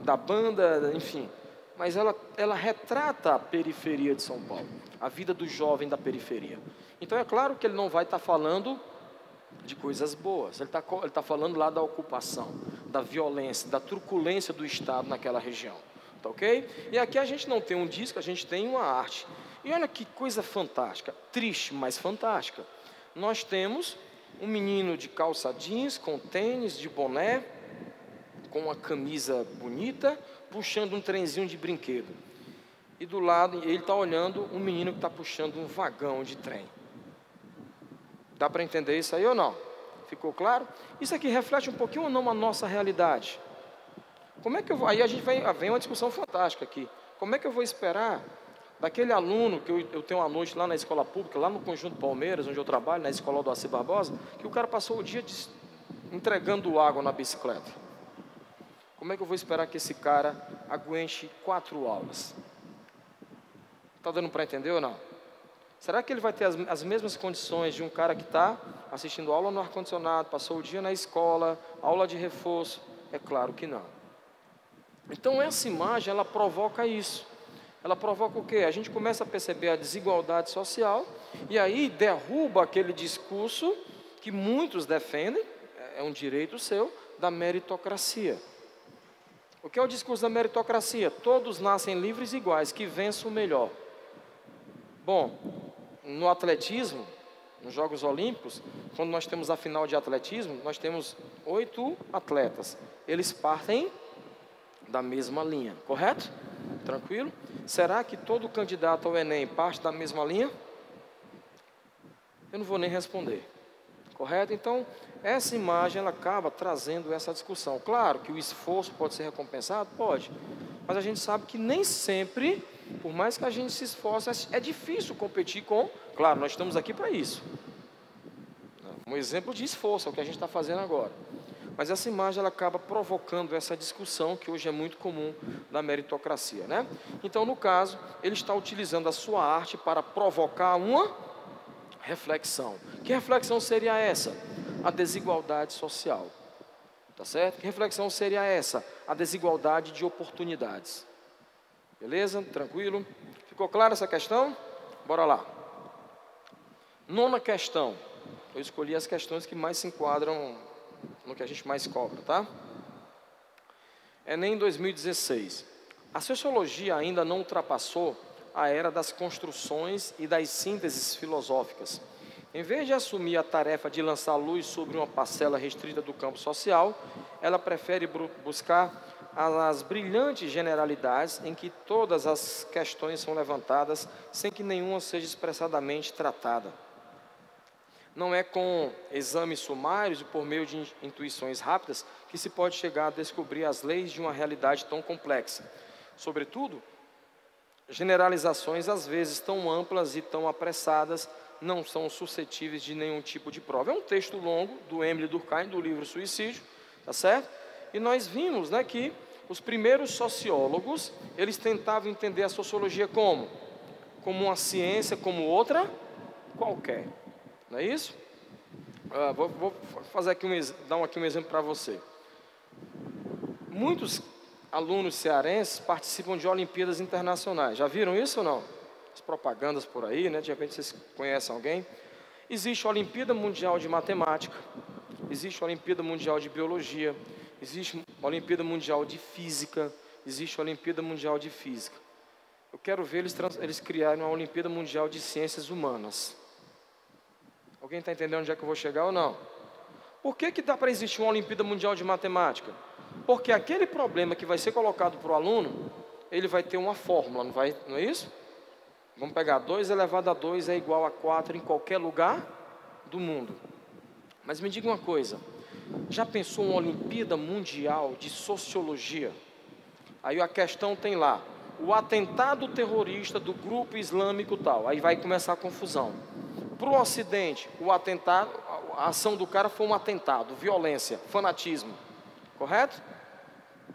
[SPEAKER 1] da banda, enfim. Mas ela retrata a periferia de São Paulo, a vida do jovem da periferia. Então, é claro que ele não vai estar falando de coisas boas. Ele está falando lá da ocupação, da violência, da truculência do Estado naquela região. Tá ok? E aqui a gente não tem um disco, a gente tem uma arte. E olha que coisa fantástica, triste, mas fantástica. Nós temos um menino de calça jeans, com tênis, de boné, com uma camisa bonita, puxando um trenzinho de brinquedo. E do lado, ele está olhando um menino que está puxando um vagão de trem. Dá para entender isso aí ou não? Ficou claro? Isso aqui reflete um pouquinho ou não a nossa realidade? Como é que eu vou... Aí a gente vem uma discussão fantástica aqui. Como é que eu vou esperar daquele aluno que eu tenho uma noite lá na escola pública, lá no Conjunto Palmeiras, onde eu trabalho, na escola do Assis Barbosa, que o cara passou o dia entregando água na bicicleta? Como é que eu vou esperar que esse cara aguente 4 aulas? Está dando para entender ou não? Será que ele vai ter as mesmas condições de um cara que está assistindo aula no ar-condicionado, passou o dia na escola, aula de reforço? É claro que não. Então essa imagem, ela provoca isso. Ela provoca o quê? A gente começa a perceber a desigualdade social e aí derruba aquele discurso que muitos defendem, é um direito seu, da meritocracia. O que é o discurso da meritocracia? Todos nascem livres e iguais, que vença o melhor. Bom, no atletismo, nos Jogos Olímpicos, quando nós temos a final de atletismo, nós temos 8 atletas. Eles partem da mesma linha, correto? Tranquilo? Será que todo candidato ao Enem parte da mesma linha? Eu não vou nem responder. Correto? Então, essa imagem, ela acaba trazendo essa discussão. Claro que o esforço pode ser recompensado? Pode. Mas a gente sabe que nem sempre, por mais que a gente se esforce, é difícil competir com... Claro, nós estamos aqui para isso. Um exemplo de esforço, é o que a gente está fazendo agora. Mas essa imagem, ela acaba provocando essa discussão que hoje é muito comum da meritocracia, né? Então, no caso, ele está utilizando a sua arte para provocar uma reflexão. Que reflexão seria essa? A desigualdade social. Tá certo? Que reflexão seria essa? A desigualdade de oportunidades. Beleza? Tranquilo? Ficou clara essa questão? Bora lá. 9ª questão. Eu escolhi as questões que mais se enquadram no que a gente mais cobra, tá? Enem 2016. A sociologia ainda não ultrapassou a era das construções e das sínteses filosóficas. Em vez de assumir a tarefa de lançar luz sobre uma parcela restrita do campo social, ela prefere buscar as brilhantes generalidades em que todas as questões são levantadas sem que nenhuma seja expressadamente tratada. Não é com exames sumários e por meio de intuições rápidas que se pode chegar a descobrir as leis de uma realidade tão complexa. Sobretudo, generalizações às vezes tão amplas e tão apressadas não são suscetíveis de nenhum tipo de prova. É um texto longo do Emile Durkheim, do livro Suicídio, tá certo? E nós vimos, né, que os primeiros sociólogos, eles tentavam entender a sociologia como uma ciência, como outra qualquer. Não é isso? Vou fazer aqui dar aqui um exemplo para você. Muitos alunos cearenses participam de Olimpíadas Internacionais. Já viram isso ou não? As propagandas por aí, né? De repente vocês conhecem alguém. Existe a Olimpíada Mundial de Matemática, existe a Olimpíada Mundial de Biologia, existe a Olimpíada Mundial de Física, existe a Olimpíada Mundial de Física. Eu quero ver eles criarem uma Olimpíada Mundial de Ciências Humanas. Alguém está entendendo onde é que eu vou chegar ou não? Por que dá para existir uma Olimpíada Mundial de Matemática? Porque aquele problema que vai ser colocado para o aluno, ele vai ter uma fórmula, não é isso? Vamos pegar 2 elevado a 2 é igual a 4 em qualquer lugar do mundo. Mas me diga uma coisa, já pensou uma Olimpíada Mundial de Sociologia? Aí a questão tem lá, o atentado terrorista do grupo islâmico tal, aí vai começar a confusão. Para o Ocidente, o atentado, a ação do cara foi um atentado, violência, fanatismo, correto?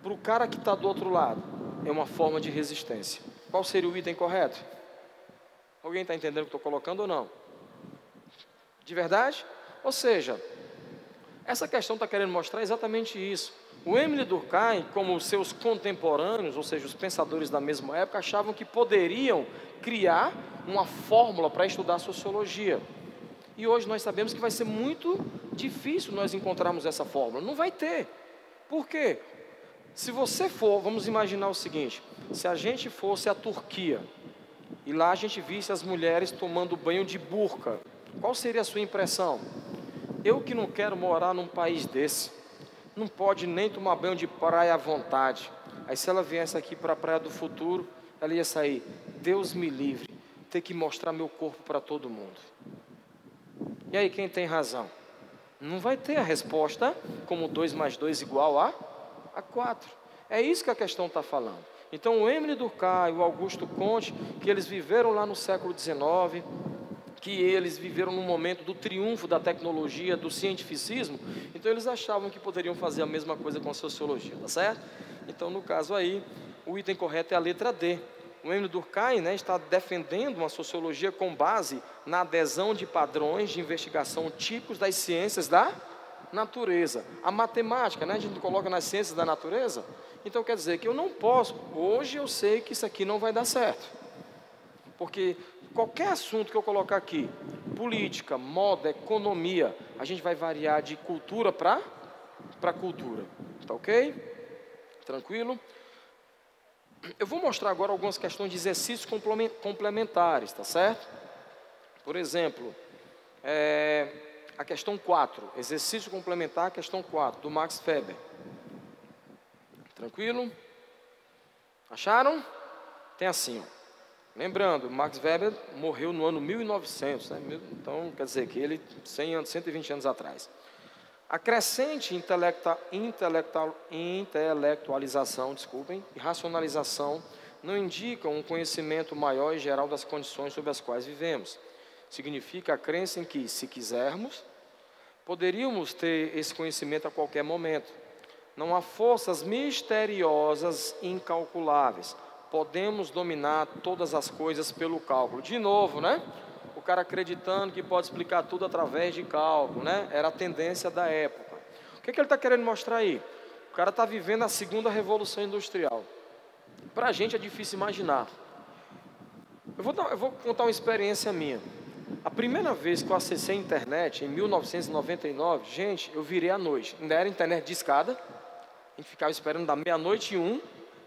[SPEAKER 1] Para o cara que está do outro lado, é uma forma de resistência. Qual seria o item correto? Alguém está entendendo o que estou colocando ou não? De verdade? Ou seja, essa questão está querendo mostrar exatamente isso. O Émile Durkheim, como os seus contemporâneos, ou seja, os pensadores da mesma época, achavam que poderiam criar uma fórmula para estudar a sociologia. E hoje nós sabemos que vai ser muito difícil nós encontrarmos essa fórmula. Não vai ter. Por quê? Se você for, vamos imaginar o seguinte, se a gente fosse à Turquia, e lá a gente visse as mulheres tomando banho de burca, qual seria a sua impressão? Eu que não quero morar num país desse, não pode nem tomar banho de praia à vontade. Aí se ela viesse aqui para a Praia do Futuro, ela ia sair, Deus me livre, ter que mostrar meu corpo para todo mundo. E aí quem tem razão? Não vai ter a resposta como 2 mais 2 igual a 4. É isso que a questão está falando. Então o Émile Durkheim, o Augusto Comte, que eles viveram lá no século XIX, que eles viveram no momento do triunfo da tecnologia, do cientificismo, então eles achavam que poderiam fazer a mesma coisa com a sociologia, tá certo? Então no caso aí, o item correto é a letra D. O Émile Durkheim, está defendendo uma sociologia com base na adesão de padrões de investigação típicos das ciências da natureza. A matemática, a gente coloca nas ciências da natureza, então quer dizer que eu não posso, hoje eu sei que isso aqui não vai dar certo, porque qualquer assunto que eu colocar aqui, política, moda, economia, a gente vai variar de cultura para cultura, tá ok? Tranquilo? Eu vou mostrar agora algumas questões de exercícios complementares, tá certo? Por exemplo, a questão 4, exercício complementar, questão 4, do Max Weber. Tranquilo? Acharam? Tem assim, ó. Lembrando, Max Weber morreu no ano 1900, então quer dizer que ele 100 anos, 120 anos atrás. A crescente intelectualização, e racionalização não indicam um conhecimento maior e geral das condições sob as quais vivemos. Significa a crença em que, se quisermos, poderíamos ter esse conhecimento a qualquer momento. Não há forças misteriosas incalculáveis. Podemos dominar todas as coisas pelo cálculo. De novo, o cara acreditando que pode explicar tudo através de cálculo, Era a tendência da época. O que ele está querendo mostrar aí? O cara está vivendo a segunda revolução industrial. Para a gente é difícil imaginar. Eu vou contar uma experiência minha. A primeira vez que eu acessei a internet, em 1999, gente, eu virei à noite. Ainda era internet de escada. A gente ficava esperando da 00:01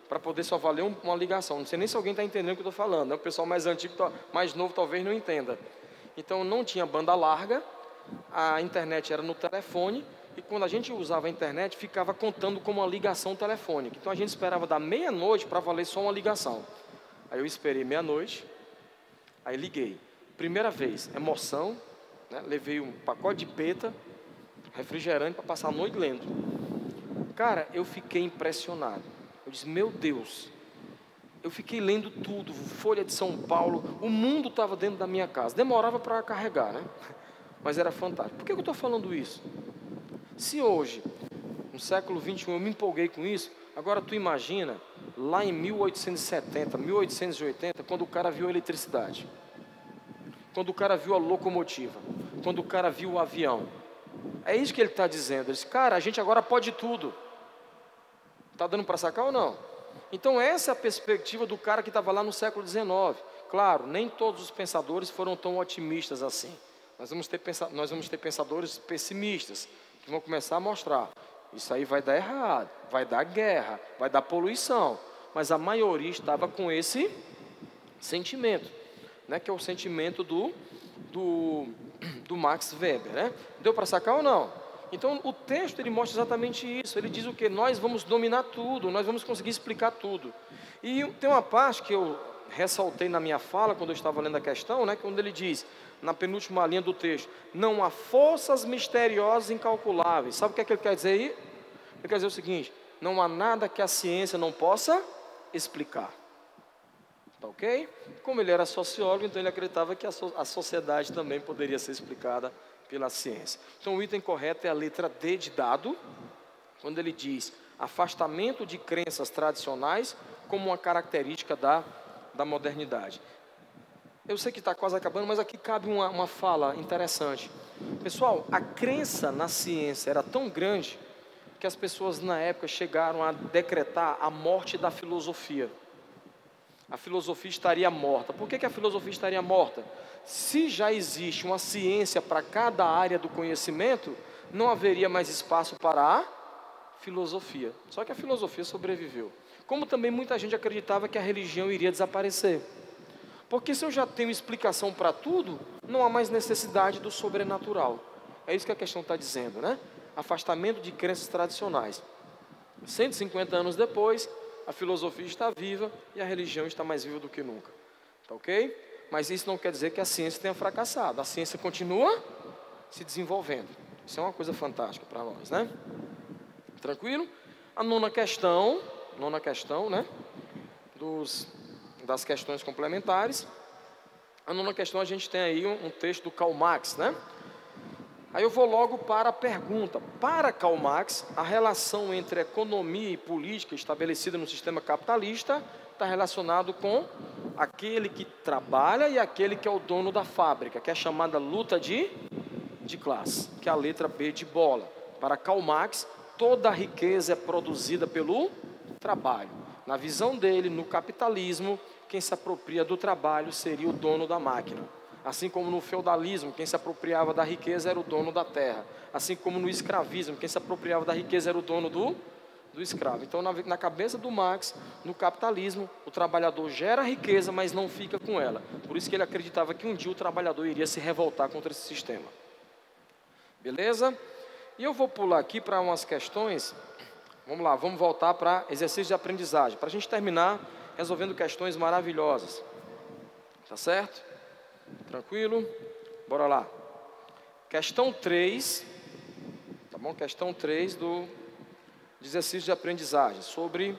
[SPEAKER 1] para poder só valer uma ligação. Não sei nem se alguém está entendendo o que eu estou falando. O pessoal mais antigo, mais novo, talvez não entenda. Então, não tinha banda larga, a internet era no telefone, e quando a gente usava a internet, ficava contando como uma ligação telefônica. Então, a gente esperava da 00:00 para valer só uma ligação. Aí eu esperei 00:00, aí liguei. Primeira vez, emoção, levei um pacote de peta, refrigerante para passar a noite lendo. Cara, eu fiquei impressionado. Eu disse, meu Deus, eu fiquei lendo tudo, Folha de São Paulo, o mundo estava dentro da minha casa. Demorava para carregar, mas era fantástico. Por que eu estou falando isso? Se hoje, no século XXI, eu me empolguei com isso, agora tu imagina, lá em 1870, 1880, quando o cara viu a eletricidade, quando o cara viu a locomotiva, quando o cara viu o avião. É isso que ele está dizendo. Ele diz, cara, a gente agora pode tudo. Está dando para sacar ou não? Então essa é a perspectiva do cara que estava lá no século XIX. Claro, nem todos os pensadores foram tão otimistas assim. Nós vamos ter pensadores pessimistas, que vão começar a mostrar, isso aí vai dar errado, vai dar guerra, vai dar poluição. Mas a maioria estava com esse sentimento, que é o sentimento do Max Weber, Deu para sacar ou não? Então o texto ele mostra exatamente isso. Ele diz o que? Nós vamos dominar tudo, nós vamos conseguir explicar tudo. E tem uma parte que eu ressaltei na minha fala, quando eu estava lendo a questão, né, quando ele diz, na penúltima linha do texto, não há forças misteriosas incalculáveis. Sabe o que é que ele quer dizer aí? Ele quer dizer o seguinte, não há nada que a ciência não possa explicar. Tá ok? Como ele era sociólogo, então ele acreditava que a sociedade também poderia ser explicada pela ciência. Então o item correto é a letra D de dado, quando ele diz afastamento de crenças tradicionais como uma característica da modernidade. Eu sei que está quase acabando, mas aqui cabe uma fala interessante. Pessoal, a crença na ciência era tão grande que as pessoas na época chegaram a decretar a morte da filosofia. A filosofia estaria morta. Por que a filosofia estaria morta? Se já existe uma ciência para cada área do conhecimento, não haveria mais espaço para a filosofia. Só que a filosofia sobreviveu. Como também muita gente acreditava que a religião iria desaparecer. Porque se eu já tenho explicação para tudo, não há mais necessidade do sobrenatural. É isso que a questão está dizendo, né? Afastamento de crenças tradicionais. 150 anos depois, a filosofia está viva e a religião está mais viva do que nunca. Tá ok? Mas isso não quer dizer que a ciência tenha fracassado. A ciência continua se desenvolvendo. Isso é uma coisa fantástica para nós, né? Tranquilo? A nona questão, né? Das questões complementares. A nona questão a gente tem aí um texto do Karl Marx, né? Aí eu vou logo para a pergunta. Para Karl Marx, a relação entre economia e política estabelecida no sistema capitalista está relacionado com aquele que trabalha e aquele que é o dono da fábrica, que é a chamada luta de classe, que é a letra B de bola. Para Karl Marx, toda a riqueza é produzida pelo trabalho. Na visão dele, no capitalismo, quem se apropria do trabalho seria o dono da máquina. Assim como no feudalismo, quem se apropriava da riqueza era o dono da terra. Assim como no escravismo, quem se apropriava da riqueza era o dono do escravo. Então, na cabeça do Marx, no capitalismo, o trabalhador gera riqueza, mas não fica com ela. Por isso que ele acreditava que um dia o trabalhador iria se revoltar contra esse sistema. Beleza? E eu vou pular aqui para umas questões. Vamos lá, vamos voltar para exercício de aprendizagem, para a gente terminar resolvendo questões maravilhosas. Tá certo? Tranquilo? Bora lá. Questão 3, tá bom? Questão 3 do exercício de aprendizagem, sobre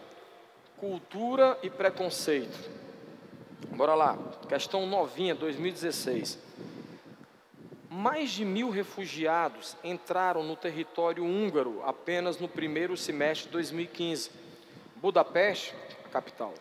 [SPEAKER 1] cultura e preconceito. Bora lá. Questão novinha, 2016. Mais de 1.000 refugiados entraram no território húngaro apenas no primeiro semestre de 2015. Budapeste, a capital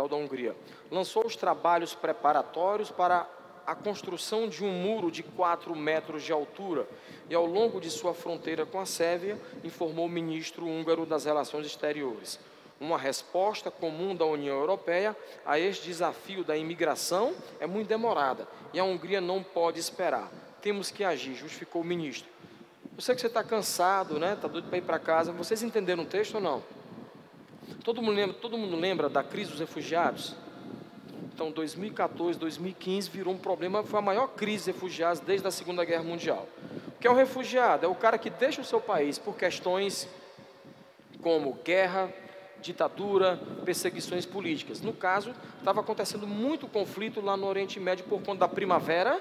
[SPEAKER 1] da Hungria, lançou os trabalhos preparatórios para a construção de um muro de 4 metros de altura e ao longo de sua fronteira com a Sérvia, informou o ministro húngaro das Relações Exteriores. Uma resposta comum da União Europeia a este desafio da imigração é muito demorada e a Hungria não pode esperar. Temos que agir, justificou o ministro. Eu sei que você está cansado, né? Está doido para ir para casa. Vocês entenderam o texto ou não? Todo mundo lembra da crise dos refugiados? Então, 2014, 2015 virou um problema, foi a maior crise de refugiados desde a Segunda Guerra Mundial. O que é um refugiado? É o cara que deixa o seu país por questões como guerra, ditadura, perseguições políticas. No caso, estava acontecendo muito conflito lá no Oriente Médio por conta da Primavera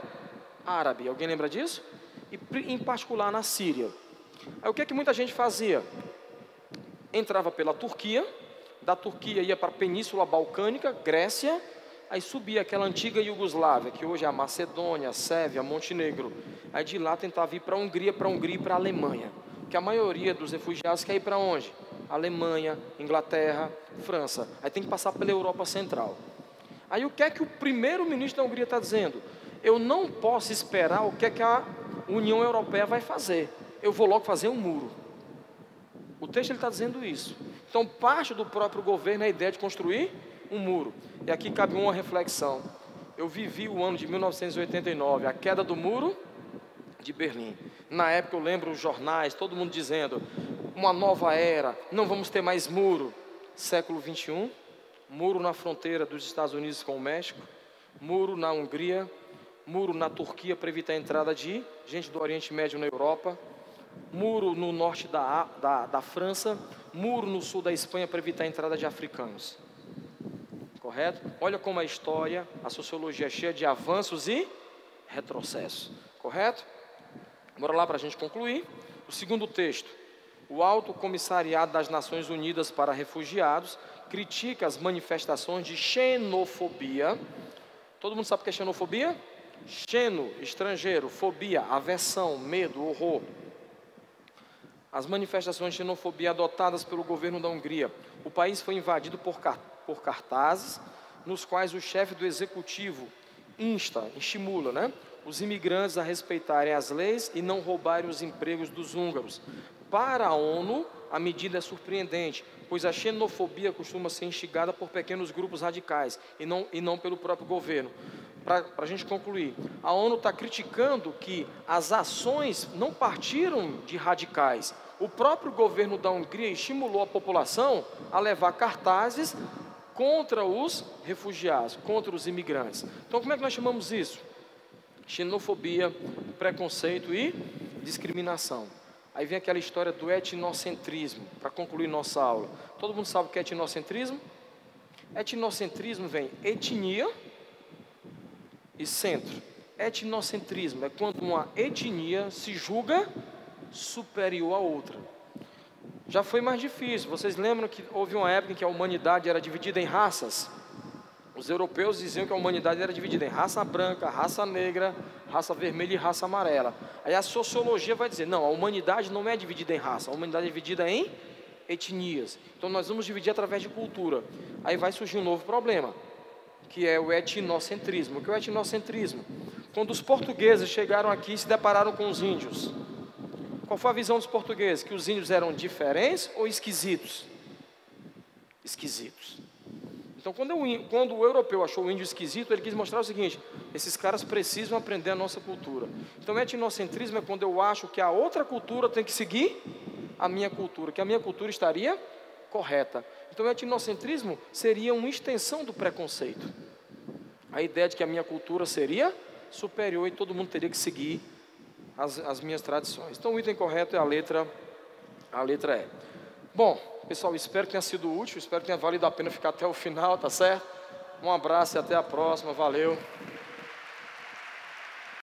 [SPEAKER 1] Árabe. Alguém lembra disso? E em particular na Síria. Aí o que é que muita gente fazia? Entrava pela Turquia, da Turquia ia para a Península Balcânica, Grécia, aí subia aquela antiga Iugoslávia, que hoje é a Macedônia, a Sérvia, Montenegro. Aí de lá tentava ir para a Hungria e para a Alemanha. Porque a maioria dos refugiados quer ir para onde? Alemanha, Inglaterra, França. Aí tem que passar pela Europa Central. Aí o que é que o primeiro-ministro da Hungria está dizendo? Eu não posso esperar o que é que a União Europeia vai fazer. Eu vou logo fazer um muro. O texto está dizendo isso. Então, parte do próprio governo é a ideia de construir um muro. E aqui cabe uma reflexão. Eu vivi o ano de 1989, a queda do muro de Berlim. Na época eu lembro os jornais, todo mundo dizendo, uma nova era, não vamos ter mais muro. Século 21, muro na fronteira dos Estados Unidos com o México, muro na Hungria, muro na Turquia para evitar a entrada de gente do Oriente Médio na Europa, muro no norte da França, muro no sul da Espanha para evitar a entrada de africanos. Correto? Olha como a história, a sociologia é cheia de avanços e retrocessos. Correto? Bora lá para a gente concluir. O segundo texto. O Alto Comissariado das Nações Unidas para Refugiados critica as manifestações de xenofobia. Todo mundo sabe o que é xenofobia? Xeno, estrangeiro, fobia, aversão, medo, horror. As manifestações de xenofobia adotadas pelo governo da Hungria. O país foi invadido por cartazes, nos quais o chefe do executivo estimula, os imigrantes a respeitarem as leis e não roubarem os empregos dos húngaros. Para a ONU, a medida é surpreendente, pois a xenofobia costuma ser instigada por pequenos grupos radicais e não pelo próprio governo. Para a gente concluir, a ONU está criticando que as ações não partiram de radicais. O próprio governo da Hungria estimulou a população a levar cartazes contra os refugiados, contra os imigrantes. Então, como é que nós chamamos isso? Xenofobia, preconceito e discriminação. Aí vem aquela história do etnocentrismo, para concluir nossa aula. Todo mundo sabe o que é etnocentrismo? Etnocentrismo vem etnia e centro. Etnocentrismo é quando uma etnia se julga superior a outra. Já foi mais difícil. Vocês lembram que houve uma época em que a humanidade era dividida em raças? Os europeus diziam que a humanidade era dividida em raça branca, raça negra, raça vermelha e raça amarela. Aí a sociologia vai dizer, não, a humanidade não é dividida em raça, a humanidade é dividida em etnias. Então nós vamos dividir através de cultura. Aí vai surgir um novo problema, que é o etnocentrismo. O que é o etnocentrismo? Quando os portugueses chegaram aqui e se depararam com os índios, qual foi a visão dos portugueses? Que os índios eram diferentes ou esquisitos? Esquisitos. Então, quando o europeu achou o índio esquisito, ele quis mostrar o seguinte: esses caras precisam aprender a nossa cultura. Então, etnocentrismo é quando eu acho que a outra cultura tem que seguir a minha cultura, que a minha cultura estaria correta. Então, etnocentrismo seria uma extensão do preconceito. A ideia de que a minha cultura seria superior e todo mundo teria que seguir as minhas tradições. Então, o item correto é a letra E. Bom, pessoal, espero que tenha sido útil, espero que tenha valido a pena ficar até o final, tá certo? Um abraço e até a próxima, valeu!